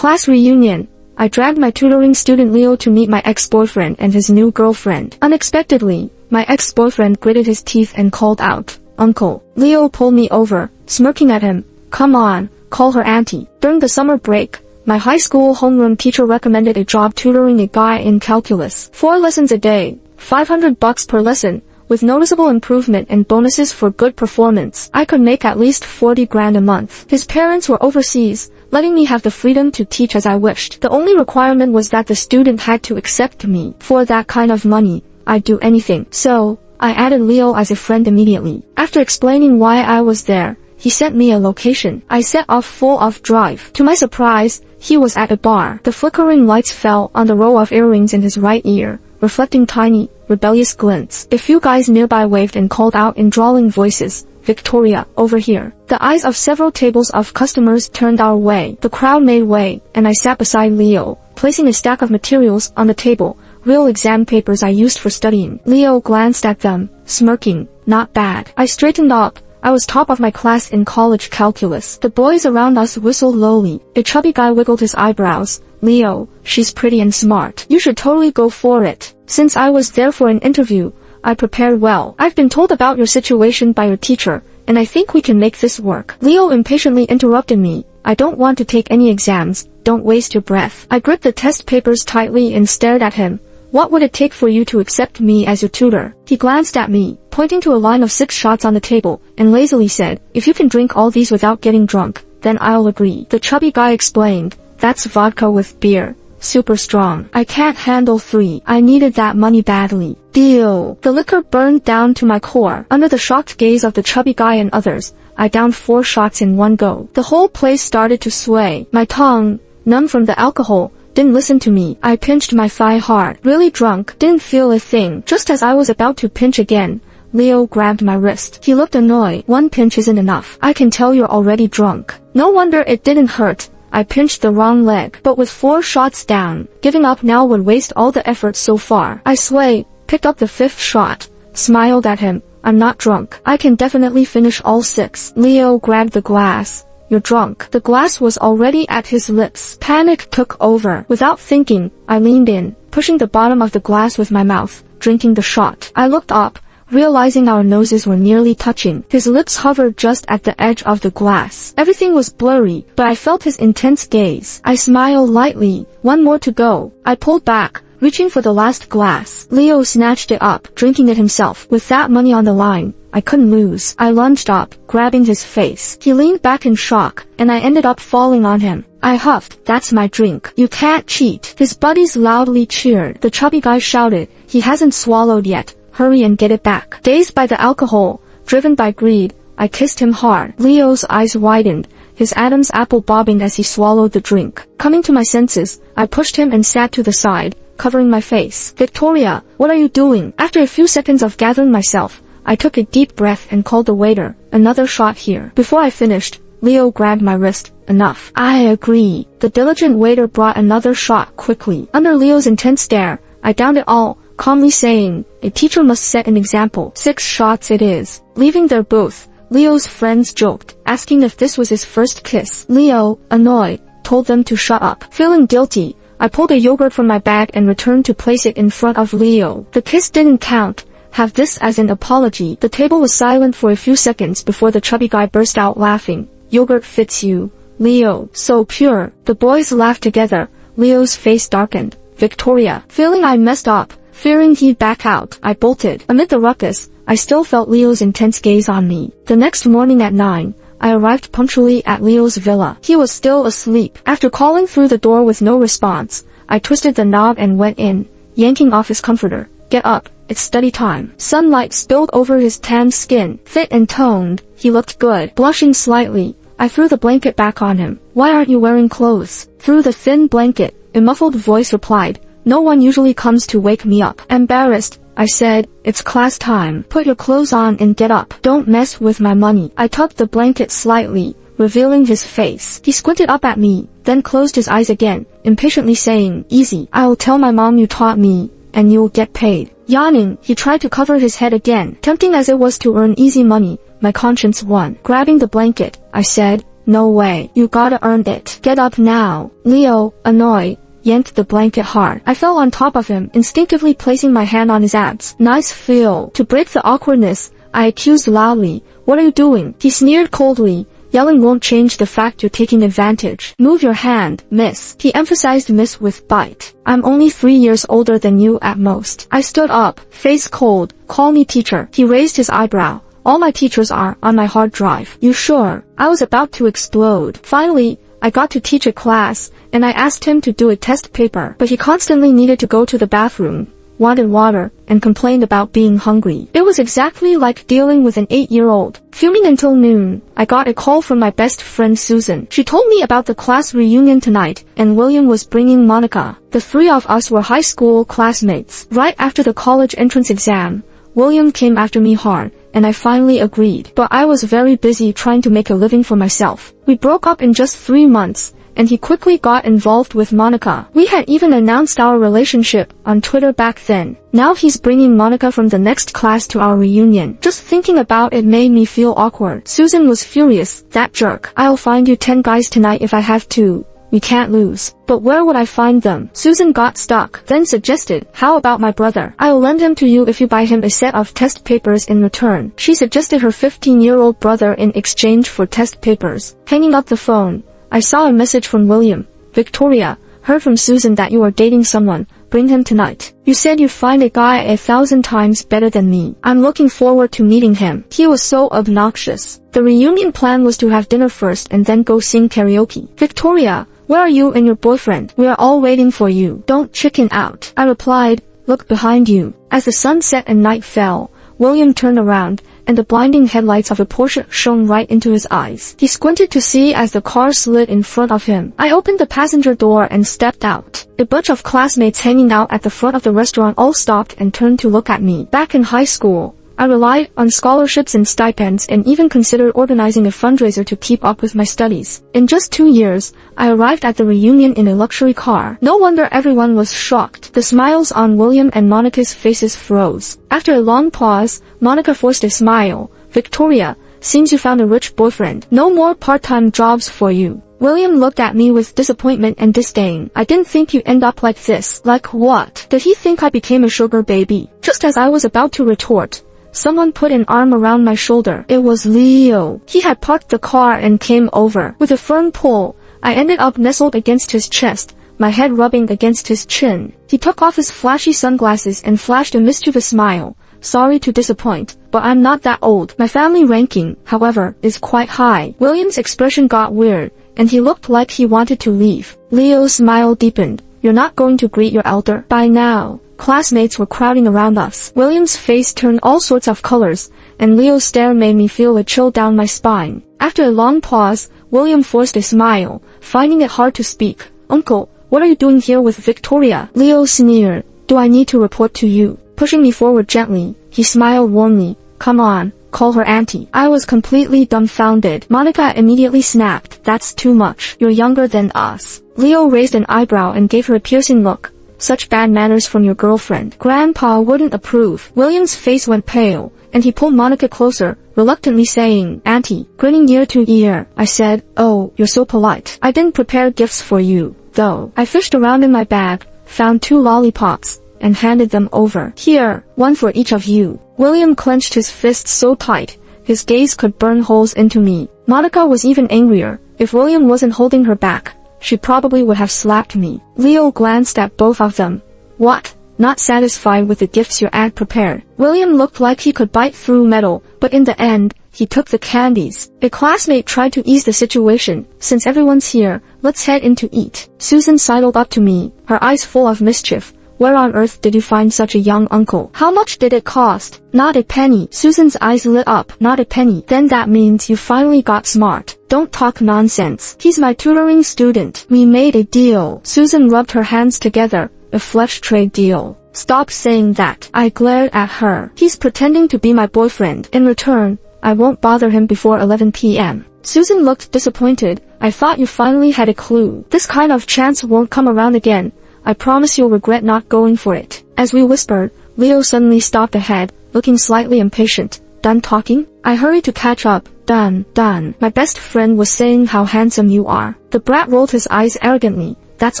Class reunion. I dragged my tutoring student Leo to meet my ex-boyfriend and his new girlfriend. Unexpectedly, my ex-boyfriend gritted his teeth and called out, "Uncle." Leo pulled me over, smirking at him. "Come on, call her auntie." During the summer break, my high school homeroom teacher recommended a job tutoring a guy in calculus. 4 lessons a day, $500 per lesson, with noticeable improvement and bonuses for good performance. I could make at least 40 grand a month. His parents were overseas, letting me have the freedom to teach as I wished. The only requirement was that the student had to accept me. For that kind of money, I'd do anything. So, I added Leo as a friend immediately. After explaining why I was there, he sent me a location. I set off full off drive. To my surprise, he was at a bar. The flickering lights fell on the row of earrings in his right ear, reflecting tiny, rebellious glints. A few guys nearby waved and called out in drawling voices, "Victoria, over here." The eyes of several tables of customers turned our way. The crowd made way, and I sat beside Leo, placing a stack of materials on the table, real exam papers I used for studying. Leo glanced at them, smirking. "Not bad." I straightened up. I was top of my class in college calculus. The boys around us whistled lowly. A chubby guy wiggled his eyebrows. "Leo, she's pretty and smart. You should totally go for it." Since I was there for an interview, I prepared well. "I've been told about your situation by your teacher, and I think we can make this work." Leo impatiently interrupted me. "I don't want to take any exams. Don't waste your breath." I gripped the test papers tightly and stared at him. "What would it take for you to accept me as your tutor?" He glanced at me, pointing to a line of 6 shots on the table, and lazily said, "If you can drink all these without getting drunk, then I'll agree." The chubby guy explained, "That's vodka with beer. Super strong. I can't handle 3. I needed that money badly." Deal. The liquor burned down to my core. Under the shocked gaze of the chubby guy and others, I downed 4 shots in one go. The whole place started to sway. My tongue, numb from the alcohol, didn't listen to me. I pinched my thigh hard. Really drunk, didn't feel a thing. Just as I was about to pinch again, Leo grabbed my wrist. He looked annoyed. "1 pinch isn't enough. I can tell you're already drunk." No wonder it didn't hurt. I pinched the wrong leg. But with 4 shots down, giving up now would waste all the effort so far. I swayed, picked up the 5th shot, smiled at him. "I'm not drunk. I can definitely finish all 6. Leo grabbed the glass. "You're drunk." The glass was already at his lips. Panic took over. Without thinking, I leaned in, pushing the bottom of the glass with my mouth, drinking the shot. I looked up, realizing our noses were nearly touching. His lips hovered just at the edge of the glass. Everything was blurry, but I felt his intense gaze. I smiled lightly. 1 more to go. I pulled back, reaching for the last glass. Leo snatched it up, drinking it himself. With that money on the line, I couldn't lose. I lunged up, grabbing his face. He leaned back in shock, and I ended up falling on him. I huffed, "That's my drink. You can't cheat." His buddies loudly cheered. The chubby guy shouted, "He hasn't swallowed yet. Hurry and get it back." Dazed by the alcohol, driven by greed, I kissed him hard. Leo's eyes widened, his Adam's apple bobbing as he swallowed the drink. Coming to my senses, I pushed him and sat to the side, covering my face. "Victoria, what are you doing?" After a few seconds of gathering myself, I took a deep breath and called the waiter. "Another shot here." Before I finished, Leo grabbed my wrist. "Enough." "I agree." The diligent waiter brought another shot quickly. Under Leo's intense stare, I downed it all, calmly saying, "A teacher must set an example." 6 shots it is. Leaving their booth, Leo's friends joked, asking if this was his first kiss. Leo, annoyed, told them to shut up. Feeling guilty, I pulled a yogurt from my bag and returned to place it in front of Leo. The kiss didn't count. Have this as an apology. The table was silent for a few seconds before the chubby guy burst out laughing. "Yogurt fits you, Leo. So pure." The boys laughed together. Leo's face darkened. "Victoria." Feeling I messed up, fearing he'd back out, I bolted. Amid the ruckus, I still felt Leo's intense gaze on me. The next morning at 9, I arrived punctually at Leo's villa. He was still asleep. After calling through the door with no response, I twisted the knob and went in, yanking off his comforter. "Get up. It's study time." Sunlight spilled over his tanned skin. Fit and toned, he looked good. Blushing slightly, I threw the blanket back on him. "Why aren't you wearing clothes?" Through the thin blanket, a muffled voice replied, "No one usually comes to wake me up." Embarrassed, I said, "It's class time. Put your clothes on and get up. Don't mess with my money." I tugged the blanket slightly, revealing his face. He squinted up at me, then closed his eyes again, impatiently saying, "Easy. I'll tell my mom you taught me, and you'll get paid." Yawning, he tried to cover his head again. Tempting as it was to earn easy money, my conscience won. Grabbing the blanket, I said, No way. You gotta earn it. Get up now. Leo, annoyed, yanked the blanket hard. I fell on top of him, instinctively placing my hand on his abs. Nice feel. To break the awkwardness, I accused loudly. What are you doing? He sneered coldly. Yelling won't change the fact you're taking advantage. Move your hand, miss. He emphasized miss with bite. I'm only 3 years older than you at most. I stood up, face cold. Call me teacher. He raised his eyebrow. All my teachers are on my hard drive. You sure? I was about to explode. Finally, I got to teach a class, and I asked him to do a test paper, but he constantly needed to go to the bathroom, wanted water, and complained about being hungry. It was exactly like dealing with an 8-year-old. Fuming until noon, I got a call from my best friend Susan. She told me about the class reunion tonight, and William was bringing Monica. The 3 of us were high school classmates. Right after the college entrance exam, William came after me hard, and I finally agreed. But I was very busy trying to make a living for myself. We broke up in just 3 months, and he quickly got involved with Monica. We had even announced our relationship on Twitter back then. Now he's bringing Monica from the next class to our reunion. Just thinking about it made me feel awkward. Susan was furious. That jerk. I'll find you 10 guys tonight if I have to. We can't lose. But where would I find them? Susan got stuck, then suggested, how about my brother? I'll lend him to you if you buy him a set of test papers in return. She suggested her 15-year-old brother in exchange for test papers. Hanging up the phone, I saw a message from William. Victoria, heard from Susan that you are dating someone. Bring him tonight. You said you'd find a guy 1,000 times better than me. I'm looking forward to meeting him. He was so obnoxious. The reunion plan was to have dinner first and then go sing karaoke. Victoria, where are you and your boyfriend? We are all waiting for you. Don't chicken out. I replied, look behind you. As the sun set and night fell, William turned around, and the blinding headlights of a Porsche shone right into his eyes. He squinted to see as the car slid in front of him. I opened the passenger door and stepped out. A bunch of classmates hanging out at the front of the restaurant all stopped and turned to look at me. Back in high school, I relied on scholarships and stipends and even considered organizing a fundraiser to keep up with my studies. In just 2 years, I arrived at the reunion in a luxury car. No wonder everyone was shocked. The smiles on William and Monica's faces froze. After a long pause, Monica forced a smile. Victoria, seems you found a rich boyfriend. No more part-time jobs for you. William looked at me with disappointment and disdain. I didn't think you'd end up like this. Like what? Did he think I became a sugar baby? Just as I was about to retort, someone put an arm around my shoulder. It was Leo. He had parked the car and came over. With a firm pull, I ended up nestled against his chest, my head rubbing against his chin. He took off his flashy sunglasses and flashed a mischievous smile. Sorry to disappoint, but I'm not that old. My family ranking, however, is quite high. William's expression got weird, and he looked like he wanted to leave. Leo's smile deepened. You're not going to greet your elder? By now, classmates were crowding around us. William's face turned all sorts of colors, and Leo's stare made me feel a chill down my spine. After a long pause, William forced a smile, finding it hard to speak. Uncle, what are you doing here with Victoria? Leo sneered. Do I need to report to you? Pushing me forward gently, he smiled warmly. Come on, call her auntie. I was completely dumbfounded. Monica immediately snapped. That's too much. You're younger than us. Leo raised an eyebrow and gave her a piercing look. Such bad manners from your girlfriend. Grandpa wouldn't approve. William's face went pale, and he pulled Monica closer, reluctantly saying, Auntie. Grinning ear to ear, I said, oh, you're so polite. I didn't prepare gifts for you, though. I fished around in my bag, found 2 lollipops, and handed them over. Here, one for each of you. William clenched his fists so tight, his gaze could burn holes into me. Monica was even angrier. If William wasn't holding her back, she probably would have slapped me. Leo glanced at both of them. What? Not satisfied with the gifts your aunt prepared? William looked like he could bite through metal, but in the end, he took the candies. A classmate tried to ease the situation. Since everyone's here, let's head in to eat. Susan sidled up to me, her eyes full of mischief. Where on earth did you find such a young uncle? How much did it cost? Not a penny. Susan's eyes lit up. Not a penny. Then that means you finally got smart. Don't talk nonsense. He's my tutoring student. We made a deal. Susan rubbed her hands together. A flesh trade deal. Stop saying that. I glared at her. He's pretending to be my boyfriend. In return, I won't bother him before 11 p.m. Susan looked disappointed. I thought you finally had a clue. This kind of chance won't come around again. I promise you'll regret not going for it. As we whispered, Leo suddenly stopped ahead, looking slightly impatient. Done talking? I hurried to catch up. Done. My best friend was saying how handsome you are. The brat rolled his eyes arrogantly. That's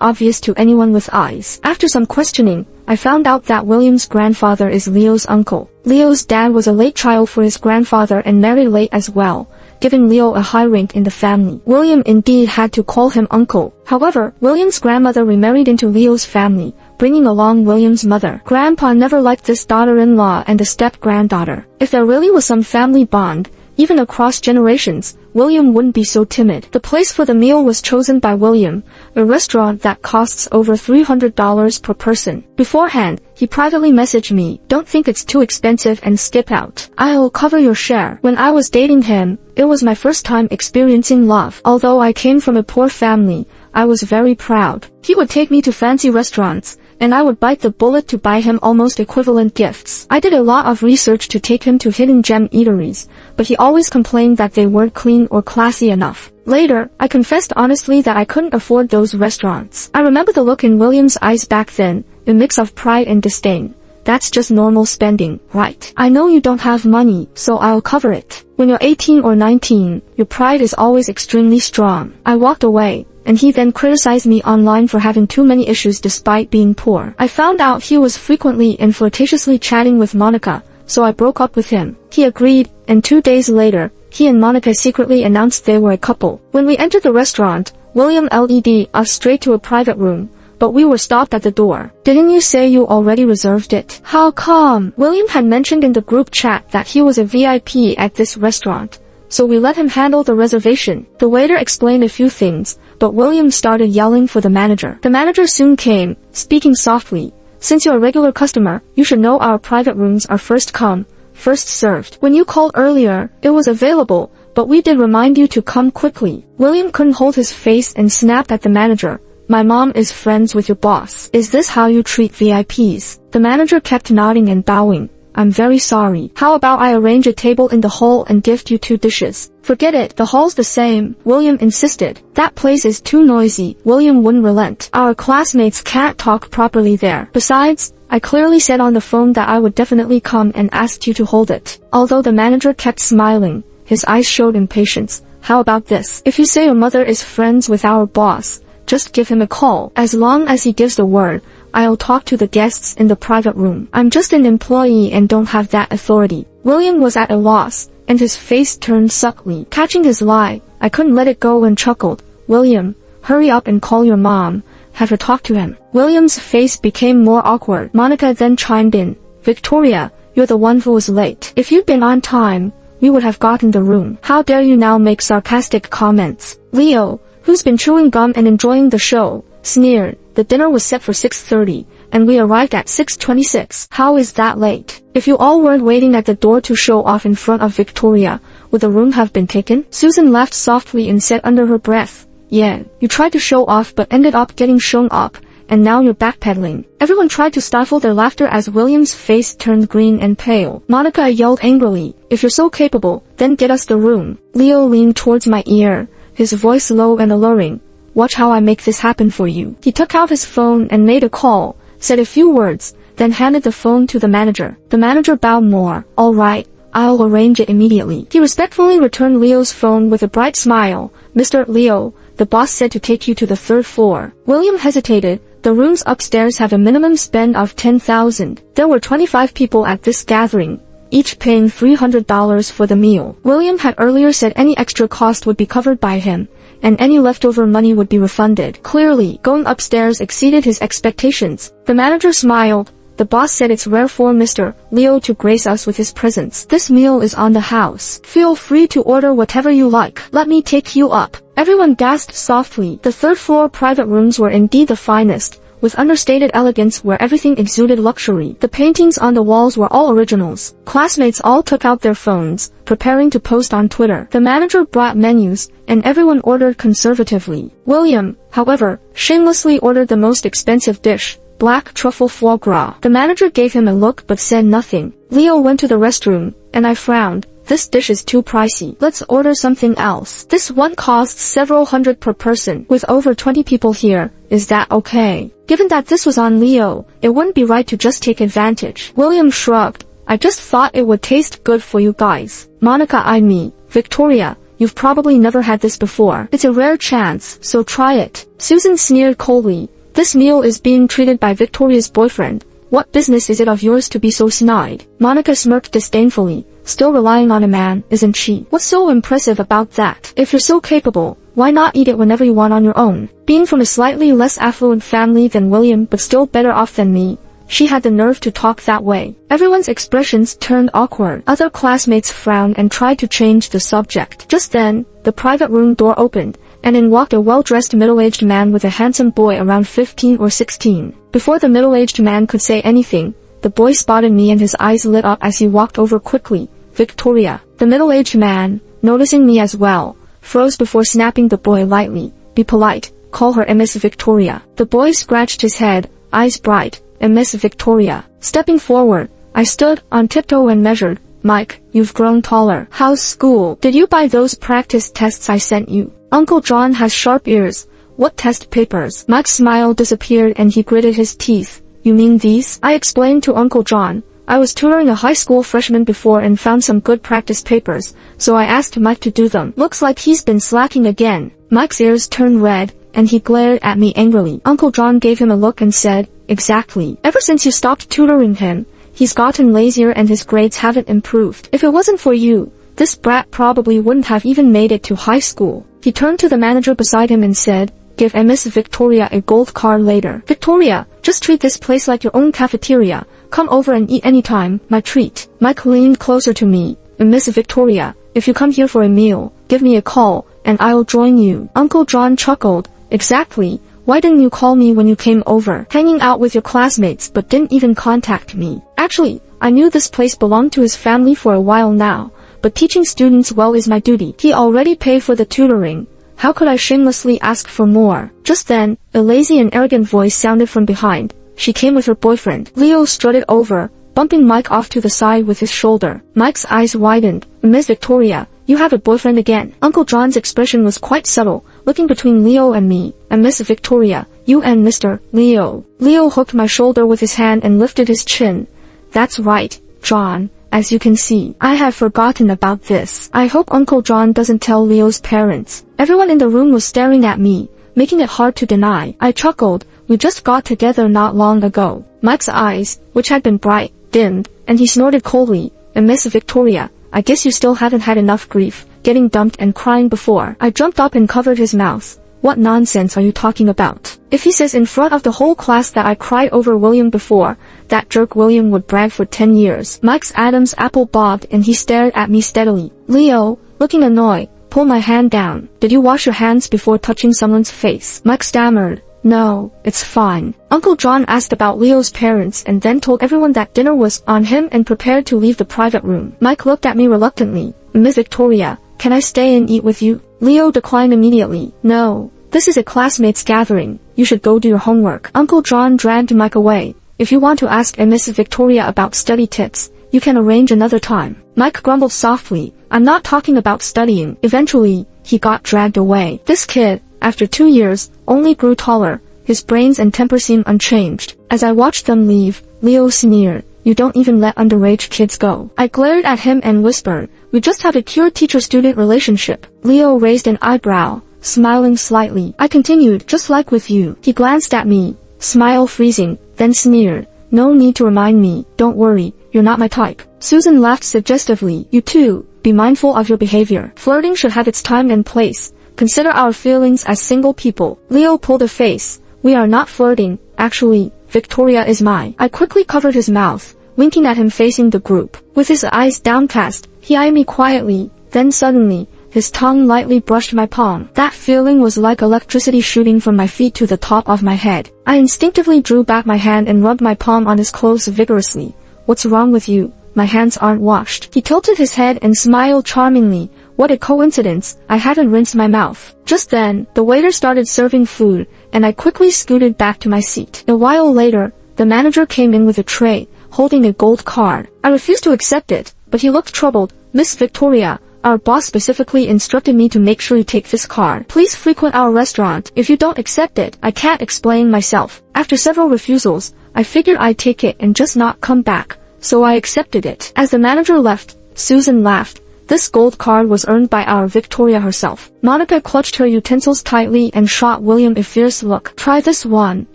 obvious to anyone with eyes. After some questioning, I found out that William's grandfather is Leo's uncle. Leo's dad was a late child for his grandfather and married late as well, giving Leo a high rank in the family. William indeed had to call him uncle. However, William's grandmother remarried into Leo's family, bringing along William's mother. Grandpa never liked this daughter-in-law and the step-granddaughter. If there really was some family bond, even across generations, William wouldn't be so timid. The place for the meal was chosen by William, a restaurant that costs over $300 per person. Beforehand, he privately messaged me, "Don't think it's too expensive and skip out. I'll cover your share." When I was dating him, it was my first time experiencing love. Although I came from a poor family, I was very proud. He would take me to fancy restaurants, and I would bite the bullet to buy him almost equivalent gifts. I did a lot of research to take him to hidden gem eateries, but he always complained that they weren't clean or classy enough. Later, I confessed honestly that I couldn't afford those restaurants. I remember the look in William's eyes back then, a mix of pride and disdain. That's just normal spending, right? I know you don't have money, so I'll cover it. When you're 18 or 19, your pride is always extremely strong. I walked away, and he then criticized me online for having too many issues despite being poor. I found out he was frequently and flirtatiously chatting with Monica, so I broke up with him. He agreed, and 2 days later, he and Monica secretly announced they were a couple. When we entered the restaurant, William led us straight to a private room, but we were stopped at the door. "Didn't you say you already reserved it?" "How come?" William had mentioned in the group chat that he was a VIP at this restaurant, so we let him handle the reservation. The waiter explained a few things, but William started yelling for the manager. The manager soon came, speaking softly. "Since you're a regular customer, you should know our private rooms are first come, first served. When you called earlier, it was available, but we did remind you to come quickly." William couldn't hold his face and snapped at the manager. "My mom is friends with your boss. Is this how you treat VIPs?" The manager kept nodding and bowing. "I'm very sorry. How about I arrange a table in the hall and gift you 2 dishes?" "Forget it, the hall's the same," William insisted. "That place is too noisy." William wouldn't relent. "Our classmates can't talk properly there. Besides, I clearly said on the phone that I would definitely come and asked you to hold it." Although the manager kept smiling, his eyes showed impatience. "How about this? If you say your mother is friends with our boss, just give him a call. As long as he gives the word, I'll talk to the guests in the private room. I'm just an employee and don't have that authority." William was at a loss, and his face turned sulky. Catching his lie, I couldn't let it go and chuckled. "William, hurry up and call your mom. Have her talk to him." William's face became more awkward. Monica then chimed in. "Victoria, you're the one who was late. If you'd been on time, we would have gotten the room. How dare you now make sarcastic comments?" Leo, who's been chewing gum and enjoying the show, sneered. "The dinner was set for 6:30, and we arrived at 6:26. How is that late? If you all weren't waiting at the door to show off in front of Victoria, would the room have been taken?" Susan laughed softly and said under her breath, "Yeah, you tried to show off but ended up getting shown up, and now you're backpedaling." Everyone tried to stifle their laughter as William's face turned green and pale. Monica yelled angrily, "If you're so capable, then get us the room." Leo leaned towards my ear, his voice low and alluring. "Watch how I make this happen for you." He took out his phone and made a call, said a few words, then handed the phone to the manager. The manager bowed more. "All right, I'll arrange it immediately." He respectfully returned Leo's phone with a bright smile. "Mr. Leo, the boss said to take you to the 3rd floor." William hesitated. The rooms upstairs have a minimum spend of $10,000. There were 25 people at this gathering, each paying $300 for the meal. William had earlier said any extra cost would be covered by him, and any leftover money would be refunded. Clearly, going upstairs exceeded his expectations. The manager smiled. "The boss said it's rare for Mr. Leo to grace us with his presence. This meal is on the house. Feel free to order whatever you like. Let me take you up." Everyone gasped softly. The 3rd floor private rooms were indeed the finest, with understated elegance where everything exuded luxury. The paintings on the walls were all originals. Classmates all took out their phones, preparing to post on Twitter. The manager brought menus, and everyone ordered conservatively. William, however, shamelessly ordered the most expensive dish, black truffle foie gras. The manager gave him a look but said nothing. Leo went to the restroom, and I frowned. "This dish is too pricey. Let's order something else. This one costs several hundred per person. With over 20 people here, is that okay?" Given that this was on Leo, it wouldn't be right to just take advantage. William shrugged. I just thought it would taste good for you guys. Monica eyed me. Victoria, you've probably never had this before. It's a rare chance, so try it. Susan sneered coldly. This meal is being treated by Victoria's boyfriend. What business is it of yours to be so snide? Monica smirked disdainfully. Still relying on a man, isn't she? What's so impressive about that? If you're so capable, why not eat it whenever you want on your own? Being from a slightly less affluent family than William but still better off than me, she had the nerve to talk that way. Everyone's expressions turned awkward. Other classmates frowned and tried to change the subject. Just then, the private room door opened, and in walked a well-dressed middle-aged man with a handsome boy around 15 or 16. Before the middle-aged man could say anything, the boy spotted me and his eyes lit up as he walked over quickly. Victoria. The middle-aged man, noticing me as well, froze before snapping the boy lightly. Be polite, call her Miss Victoria. The boy scratched his head, eyes bright. Miss Victoria. Stepping forward, I stood on tiptoe and measured. Mike, you've grown taller. How's school? Did you buy those practice tests I sent you? Uncle John has sharp ears. What test papers? Mike's smile disappeared and he gritted his teeth. You mean these? I explained to Uncle John. I was tutoring a high school freshman before and found some good practice papers, so I asked Mike to do them. Looks like he's been slacking again. Mike's ears turned red, and he glared at me angrily. Uncle John gave him a look and said, Exactly. Ever since you stopped tutoring him, he's gotten lazier and his grades haven't improved. If it wasn't for you, this brat probably wouldn't have even made it to high school. He turned to the manager beside him and said, Give Miss Victoria a gold card later. Victoria, just treat this place like your own cafeteria. Come over and eat anytime, my treat. Mike leaned closer to me. Miss Victoria, if you come here for a meal, give me a call, and I'll join you. Uncle John chuckled. Exactly. Why didn't you call me when you came over? Hanging out with your classmates but didn't even contact me. Actually, I knew this place belonged to his family for a while now, but teaching students well is my duty. He already paid for the tutoring. How could I shamelessly ask for more? Just then, a lazy and arrogant voice sounded from behind. She came with her boyfriend. Leo strutted over, bumping Mike off to the side with his shoulder. Mike's eyes widened. Miss Victoria, you have a boyfriend again. Uncle John's expression was quite subtle, looking between Leo and me. And Miss Victoria, you and Mr. Leo. Leo hooked my shoulder with his hand and lifted his chin. That's right, John. As you can see, I have forgotten about this. I hope Uncle John doesn't tell Leo's parents. Everyone in the room was staring at me, making it hard to deny. I chuckled. We just got together not long ago. Mike's eyes, which had been bright, dimmed, and he snorted coldly. And Miss Victoria, I guess you still haven't had enough grief, getting dumped and crying before. I jumped up and covered his mouth. What nonsense are you talking about? If he says in front of the whole class that I cried over William before, that jerk William would brag for 10 years. Mike's Adam's apple bobbed and he stared at me steadily. Leo, looking annoyed, pulled my hand down. Did you wash your hands before touching someone's face? Mike stammered. No, it's fine. Uncle John asked about Leo's parents and then told everyone that dinner was on him and prepared to leave the private room. Mike looked at me reluctantly. Miss Victoria, can I stay and eat with you? Leo declined immediately. No, this is a classmates gathering. You should go do your homework. Uncle John dragged Mike away. If you want to ask Miss Victoria about study tips, you can arrange another time. Mike grumbled softly. I'm not talking about studying. Eventually, he got dragged away. This kid, after 2 years, only grew taller. His brains and temper seemed unchanged. As I watched them leave, Leo sneered. You don't even let underage kids go. I glared at him and whispered, we just have a pure teacher-student relationship. Leo raised an eyebrow, smiling slightly. I continued, just like with you. He glanced at me, smile freezing, then sneered. No need to remind me, don't worry, you're not my type. Susan laughed suggestively. You too, be mindful of your behavior. Flirting should have its time and place. Consider our feelings as single people. Leo pulled a face. We are not flirting, actually, Victoria is mine. I quickly covered his mouth, winking at him facing the group. With his eyes downcast, he eyed me quietly, then suddenly, his tongue lightly brushed my palm. That feeling was like electricity shooting from my feet to the top of my head. I instinctively drew back my hand and rubbed my palm on his clothes vigorously. What's wrong with you? My hands aren't washed. He tilted his head and smiled charmingly. What a coincidence, I hadn't rinsed my mouth. Just then, the waiter started serving food, and I quickly scooted back to my seat. A while later, the manager came in with a tray, holding a gold card. I refused to accept it, but he looked troubled. Miss Victoria, our boss specifically instructed me to make sure you take this card. Please frequent our restaurant. If you don't accept it, I can't explain myself. After several refusals, I figured I'd take it and just not come back. so I accepted it. As the manager left, Susan laughed. This gold card was earned by our Victoria herself. Monica clutched her utensils tightly and shot William a fierce look. Try this one.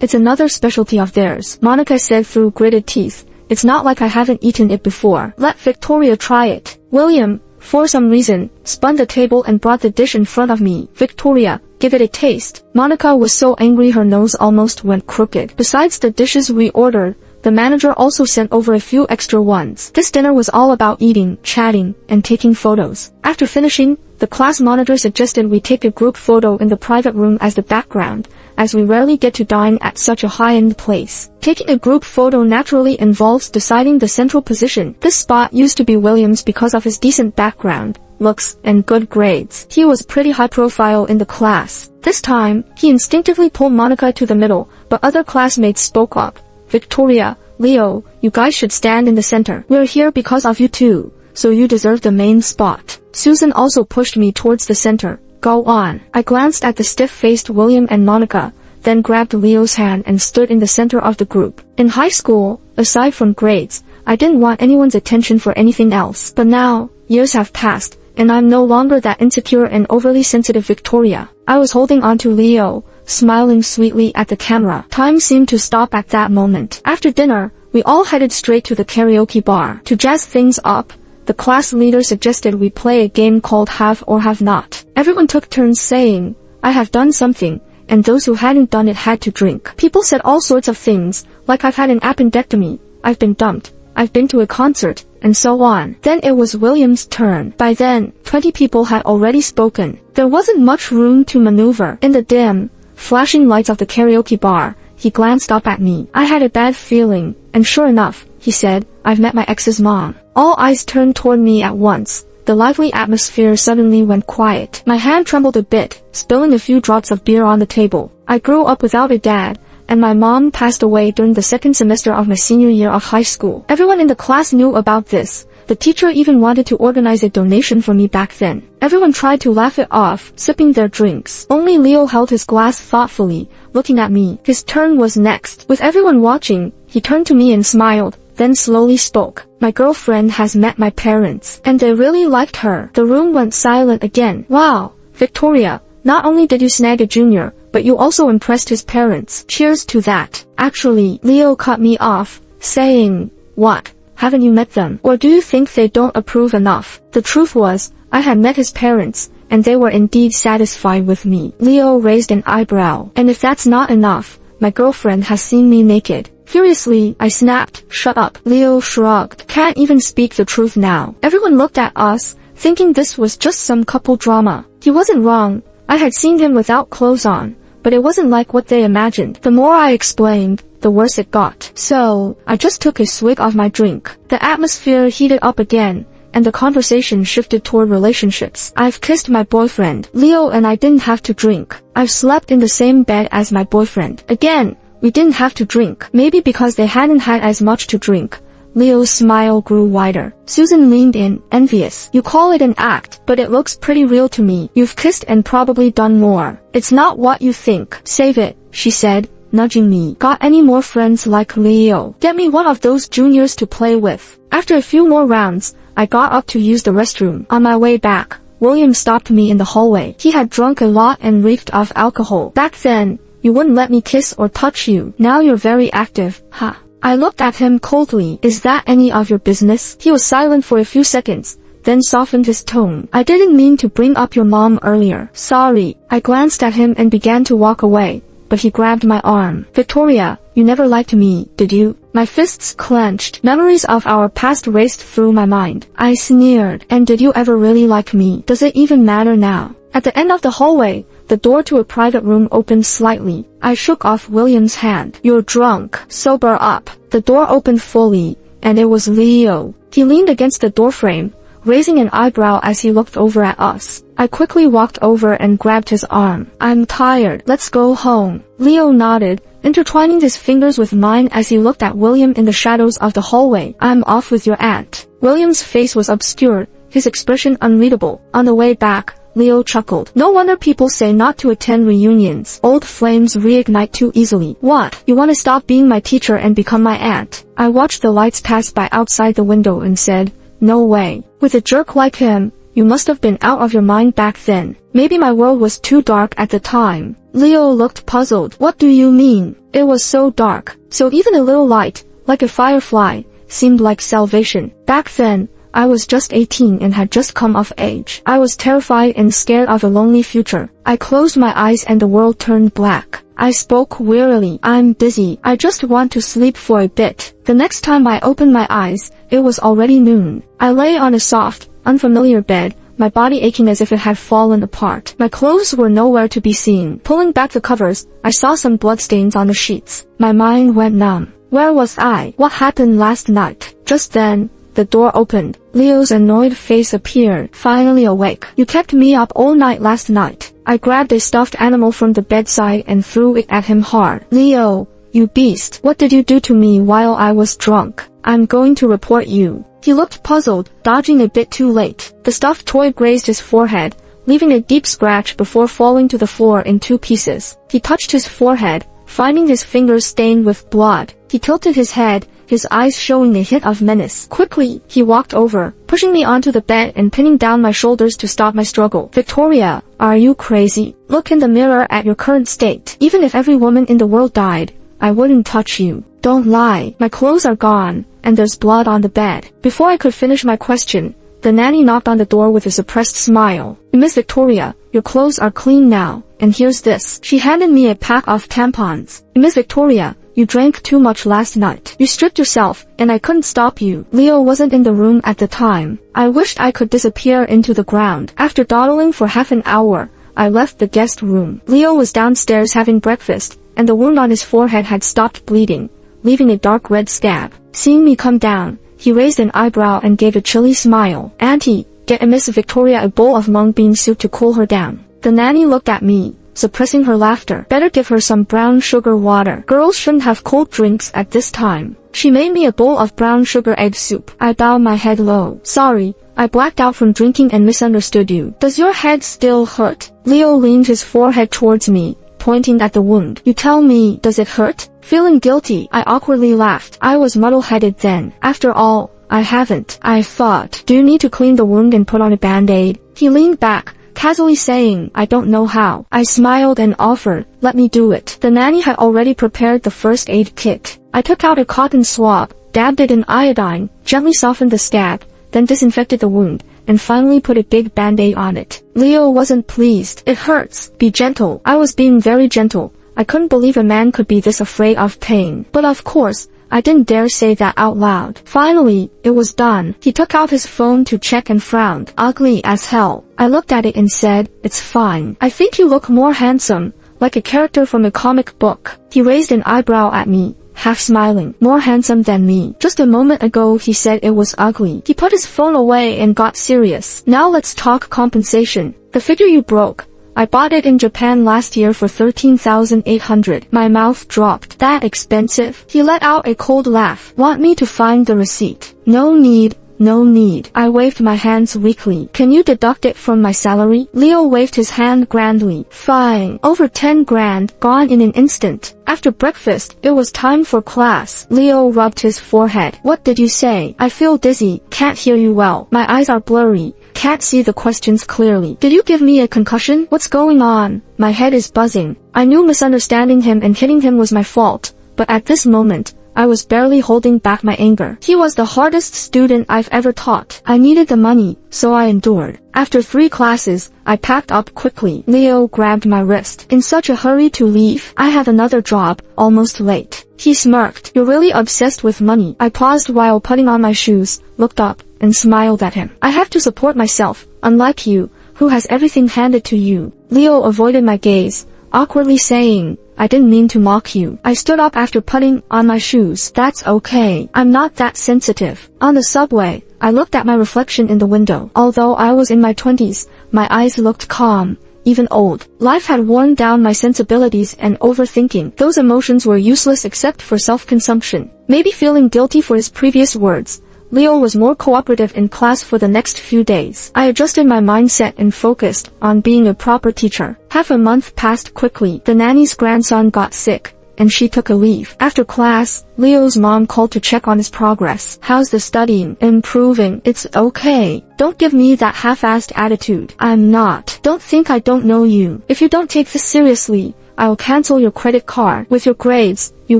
It's another specialty of theirs, Monica said through gritted teeth. It's not like I haven't eaten it before. Let Victoria try it. William, for some reason, spun the table and brought the dish in front of me. Victoria, give it a taste. Monica was so angry her nose almost went crooked. Besides the dishes we ordered, the manager also sent over a few extra ones. This dinner was all about eating, chatting, and taking photos. After finishing, the class monitor suggested we take a group photo in the private room as the background, as we rarely get to dine at such a high-end place. Taking a group photo naturally involves deciding the central position. This spot used to be William's because of his decent background, looks, and good grades. He was pretty high profile in the class. This time, he instinctively pulled Monica to the middle, but other classmates spoke up. Victoria, Leo, you guys should stand in the center. We're here because of you too, so you deserve the main spot. Susan also pushed me towards the center. Go on. I glanced at the stiff-faced William and Monica, then grabbed Leo's hand and stood in the center of the group. In high school, aside from grades, I didn't want anyone's attention for anything else. But now, years have passed, and I'm no longer that insecure and overly sensitive Victoria. I was holding on to Leo, smiling sweetly at the camera. Time seemed to stop at that moment. After dinner, we all headed straight to the karaoke bar. To jazz things up, the class leader suggested we play a game called Have or Have Not. Everyone took turns saying, I have done something, and those who hadn't done it had to drink. People said all sorts of things, like I've had an appendectomy, I've been dumped, I've been to a concert, and so on. Then it was William's turn. By then, 20 people had already spoken. There wasn't much room to maneuver. In the dim, flashing lights of the karaoke bar, he glanced up at me. I had a bad feeling, and sure enough, he said, I've met my ex's mom. All eyes turned toward me at once. The lively atmosphere suddenly went quiet. My hand trembled a bit, spilling a few drops of beer on the table. I grew up without a dad, and my mom passed away during the second semester of my senior year of high school. Everyone in the class knew about this. The teacher even wanted to organize a donation for me back then. Everyone tried to laugh it off, sipping their drinks. Only Leo held his glass thoughtfully, looking at me. His turn was next. With everyone watching, he turned to me and smiled, then slowly spoke. My girlfriend has met my parents, and they really liked her. The room went silent again. Wow, Victoria, not only did you snag a junior, but you also impressed his parents. Cheers to that. Actually, Leo cut me off, saying, what? Haven't you met them? Or do you think they don't approve enough? The truth was, I had met his parents, and they were indeed satisfied with me. Leo raised an eyebrow. And if that's not enough, my girlfriend has seen me naked. Furiously, I snapped, shut up. Leo shrugged. Can't even speak the truth now. Everyone looked at us, thinking this was just some couple drama. He wasn't wrong. I had seen him without clothes on, but it wasn't like what they imagined. The more I explained, the worse it got. So, I just took a swig of my drink. The atmosphere heated up again, and the conversation shifted toward relationships. I've kissed my boyfriend. Leo and I didn't have to drink. I've slept in the same bed as my boyfriend. Again, we didn't have to drink. Maybe because they hadn't had as much to drink. Leo's smile grew wider. Susan leaned in, envious. You call it an act, but it looks pretty real to me. You've kissed and probably done more. It's not what you think. Save it, she said, nudging me. Got any more friends like Leo? Get me one of those juniors to play with. After a few more rounds, I got up to use the restroom. On my way back, William stopped me in the hallway. He had drunk a lot and reeked of alcohol. Back then, you wouldn't let me kiss or touch you. Now you're very active, huh? I looked at him coldly. Is that any of your business? He was silent for a few seconds, then softened his tone. I didn't mean to bring up your mom earlier. Sorry. I glanced at him and began to walk away, but he grabbed my arm. Victoria, you never liked me, did you? My fists clenched. Memories of our past raced through my mind. I sneered. And did you ever really like me? Does it even matter now? At the end of the hallway, the door to a private room opened slightly. I shook off William's hand. You're drunk. Sober up. The door opened fully, and it was Leo. He leaned against the doorframe, raising an eyebrow as he looked over at us. I quickly walked over and grabbed his arm. I'm tired. Let's go home. Leo nodded, intertwining his fingers with mine as he looked at William in the shadows of the hallway. I'm off with your aunt. William's face was obscured, his expression unreadable. On the way back, Leo chuckled. No wonder people say not to attend reunions. Old flames reignite too easily. What? You want to stop being my teacher and become my aunt? I watched the lights pass by outside the window and said, no way. With a jerk like him, you must have been out of your mind back then. Maybe my world was too dark at the time. Leo looked puzzled. What do you mean? It was so dark. So even a little light, like a firefly, seemed like salvation. Back then, I was just 18 and had just come of age. I was terrified and scared of a lonely future. I closed my eyes and the world turned black. I spoke wearily. I'm busy. I just want to sleep for a bit. The next time I opened my eyes, it was already noon. I lay on a soft, unfamiliar bed, my body aching as if it had fallen apart. My clothes were nowhere to be seen. Pulling back the covers, I saw some bloodstains on the sheets. My mind went numb. Where was I? What happened last night? Just then, the door opened. Leo's annoyed face appeared. Finally awake. You kept me up all night last night. I grabbed a stuffed animal from the bedside and threw it at him hard. Leo, you beast. What did you do to me while I was drunk? I'm going to report you. He looked puzzled, dodging a bit too late. The stuffed toy grazed his forehead, leaving a deep scratch before falling to the floor in 2 pieces. He touched his forehead, finding his fingers stained with blood. He tilted his head, his eyes showing a hint of menace. Quickly, he walked over, pushing me onto the bed and pinning down my shoulders to stop my struggle. Victoria, are you crazy? Look in the mirror at your current state. Even if every woman in the world died, I wouldn't touch you. Don't lie. My clothes are gone, and there's blood on the bed. Before I could finish my question, the nanny knocked on the door with a suppressed smile. Miss Victoria, your clothes are clean now, and here's this. She handed me a pack of tampons. Miss Victoria, you drank too much last night. You stripped yourself, and I couldn't stop you. Leo wasn't in the room at the time. I wished I could disappear into the ground. After dawdling for half an hour, I left the guest room. Leo was downstairs having breakfast, and the wound on his forehead had stopped bleeding, leaving a dark red scab. Seeing me come down, he raised an eyebrow and gave a chilly smile. Auntie, get Miss Victoria a bowl of mung bean soup to cool her down. The nanny looked at me, suppressing her laughter. Better give her some brown sugar water. Girls shouldn't have cold drinks at this time. She made me a bowl of brown sugar egg soup. I bowed my head low. Sorry, I blacked out from drinking and misunderstood you. Does your head still hurt? Leo leaned his forehead towards me, pointing at the wound. You tell me, does it hurt? Feeling guilty, I awkwardly laughed. I was muddle-headed then. After all, I haven't. I thought. Do you need to clean the wound and put on a band-aid? He leaned back, casually saying, I don't know how. I smiled and offered, let me do it. The nanny had already prepared the first aid kit. I took out a cotton swab, dabbed it in iodine, gently softened the scab, then disinfected the wound, and finally put a big band-aid on it. Leo wasn't pleased. It hurts. Be gentle. I was being very gentle. I couldn't believe a man could be this afraid of pain. But of course, I didn't dare say that out loud. Finally, it was done. He took out his phone to check and frowned. Ugly as hell. I looked at it and said, it's fine. I think you look more handsome, like a character from a comic book. He raised an eyebrow at me, half smiling. More handsome than me. Just a moment ago he said it was ugly. He put his phone away and got serious. Now let's talk compensation. The figure you broke. I bought it in Japan last year for 13,800. My mouth dropped. That expensive? He let out a cold laugh. Want me to find the receipt? No need. No need. I waved my hands weakly. Can you deduct it from my salary? Leo waved his hand grandly. Fine. Over 10 grand, gone in an instant. After breakfast, it was time for class. Leo rubbed his forehead. What did you say? I feel dizzy. Can't hear you well. My eyes are blurry. Can't see the questions clearly. Did you give me a concussion? What's going on? My head is buzzing. I knew misunderstanding him and hitting him was my fault, but at this moment, I was barely holding back my anger. He was the hardest student I've ever taught. I needed the money, so I endured. After 3 classes, I packed up quickly. Leo grabbed my wrist. In such a hurry to leave? I have another job, almost late. He smirked. You're really obsessed with money. I paused while putting on my shoes, looked up, and smiled at him. I have to support myself, unlike you, who has everything handed to you. Leo avoided my gaze, awkwardly saying, I didn't mean to mock you. I stood up after putting on my shoes. That's okay. I'm not that sensitive. On the subway, I looked at my reflection in the window. Although I was in my 20s, my eyes looked calm, even old. Life had worn down my sensibilities and overthinking. Those emotions were useless except for self-consumption. Maybe feeling guilty for his previous words, Leo was more cooperative in class for the next few days. I adjusted my mindset and focused on being a proper teacher. Half a month passed quickly. The nanny's grandson got sick, and she took a leave. After class, Leo's mom called to check on his progress. How's the studying? Improving. It's okay. Don't give me that half-assed attitude. I'm not. Don't think I don't know you. If you don't take this seriously, I'll cancel your credit card. With your grades, you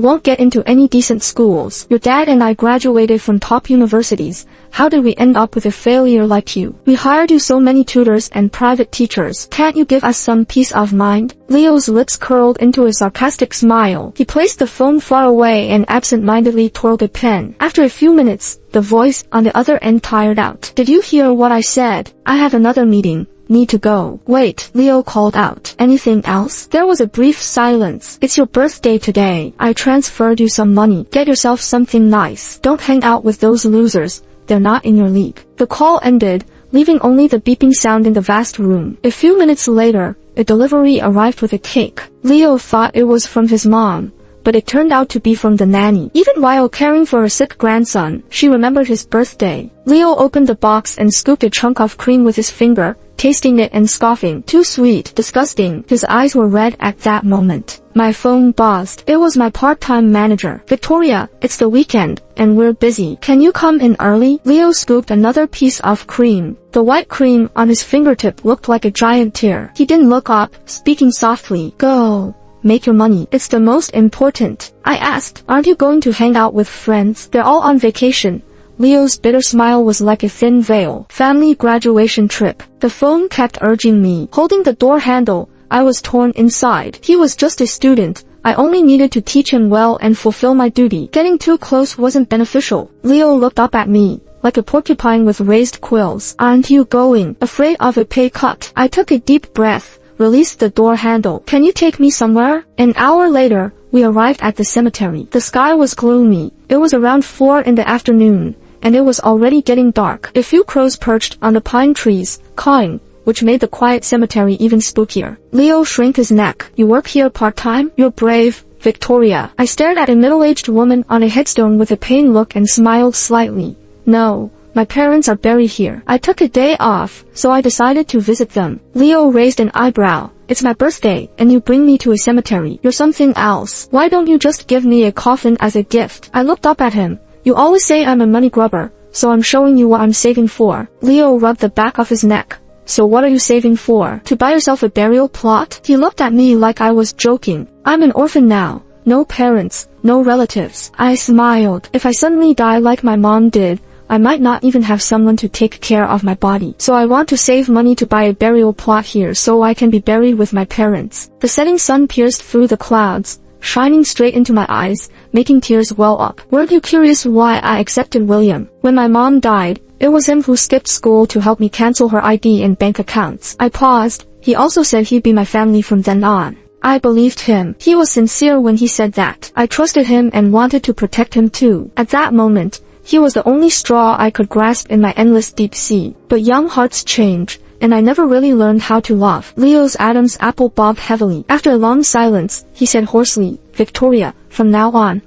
won't get into any decent schools. Your dad and I graduated from top universities. How did we end up with a failure like you? We hired you so many tutors and private teachers. Can't you give us some peace of mind? Leo's lips curled into a sarcastic smile. He placed the phone far away and absent-mindedly twirled a pen. After a few minutes, the voice on the other end tired out. Did you hear what I said? I have another meeting. Need to go. Wait, Leo called out. Anything else? There was a brief silence. It's your birthday today. I transferred you some money. Get yourself something nice. Don't hang out with those losers. They're not in your league. The call ended, leaving only the beeping sound in the vast room. A few minutes later, a delivery arrived with a cake. Leo thought it was from his mom, but it turned out to be from the nanny. Even while caring for a sick grandson, she remembered his birthday. Leo opened the box and scooped a chunk of cream with his finger, tasting it and scoffing. Too sweet, disgusting. His eyes were red at that moment. My phone buzzed. It was my part-time manager. Victoria, it's the weekend, and we're busy. Can you come in early? Leo scooped another piece of cream. The white cream on his fingertip looked like a giant tear. He didn't look up, speaking softly. Go. Make your money. It's the most important. I asked, aren't you going to hang out with friends? They're all on vacation. Leo's bitter smile was like a thin veil. Family graduation trip. The phone kept urging me. Holding the door handle, I was torn inside. He was just a student. I only needed to teach him well and fulfill my duty. Getting too close wasn't beneficial. Leo looked up at me, like a porcupine with raised quills. Aren't you going? Afraid of a pay cut? I took a deep breath, released the door handle. Can you take me somewhere? An hour later, we arrived at the cemetery. The sky was gloomy. It was around 4 in the afternoon, and it was already getting dark. A few crows perched on the pine trees, cawing, which made the quiet cemetery even spookier. Leo shrank his neck. You work here part-time? You're brave, Victoria. I stared at a middle-aged woman on a headstone with a pained look and smiled slightly. No, my parents are buried here. I took a day off, so I decided to visit them. Leo raised an eyebrow. It's my birthday, and you bring me to a cemetery. You're something else. Why don't you just give me a coffin as a gift? I looked up at him. You always say I'm a money grubber, so I'm showing you what I'm saving for. Leo rubbed the back of his neck. So what are you saving for? To buy yourself a burial plot? He looked at me like I was joking. I'm an orphan now. No parents, no relatives. I smiled. If I suddenly die like my mom did, I might not even have someone to take care of my body. So I want to save money to buy a burial plot here so I can be buried with my parents. The setting sun pierced through the clouds, shining straight into my eyes, making tears well up. Weren't you curious why I accepted William? When my mom died, it was him who skipped school to help me cancel her ID and bank accounts. I paused. He also said he'd be my family from then on. I believed him. He was sincere when he said that. I trusted him and wanted to protect him too. At that moment, he was the only straw I could grasp in my endless deep sea. But young hearts change, and I never really learned how to love. Leo's Adam's apple bobbed heavily. After a long silence, he said hoarsely, Victoria, from now on,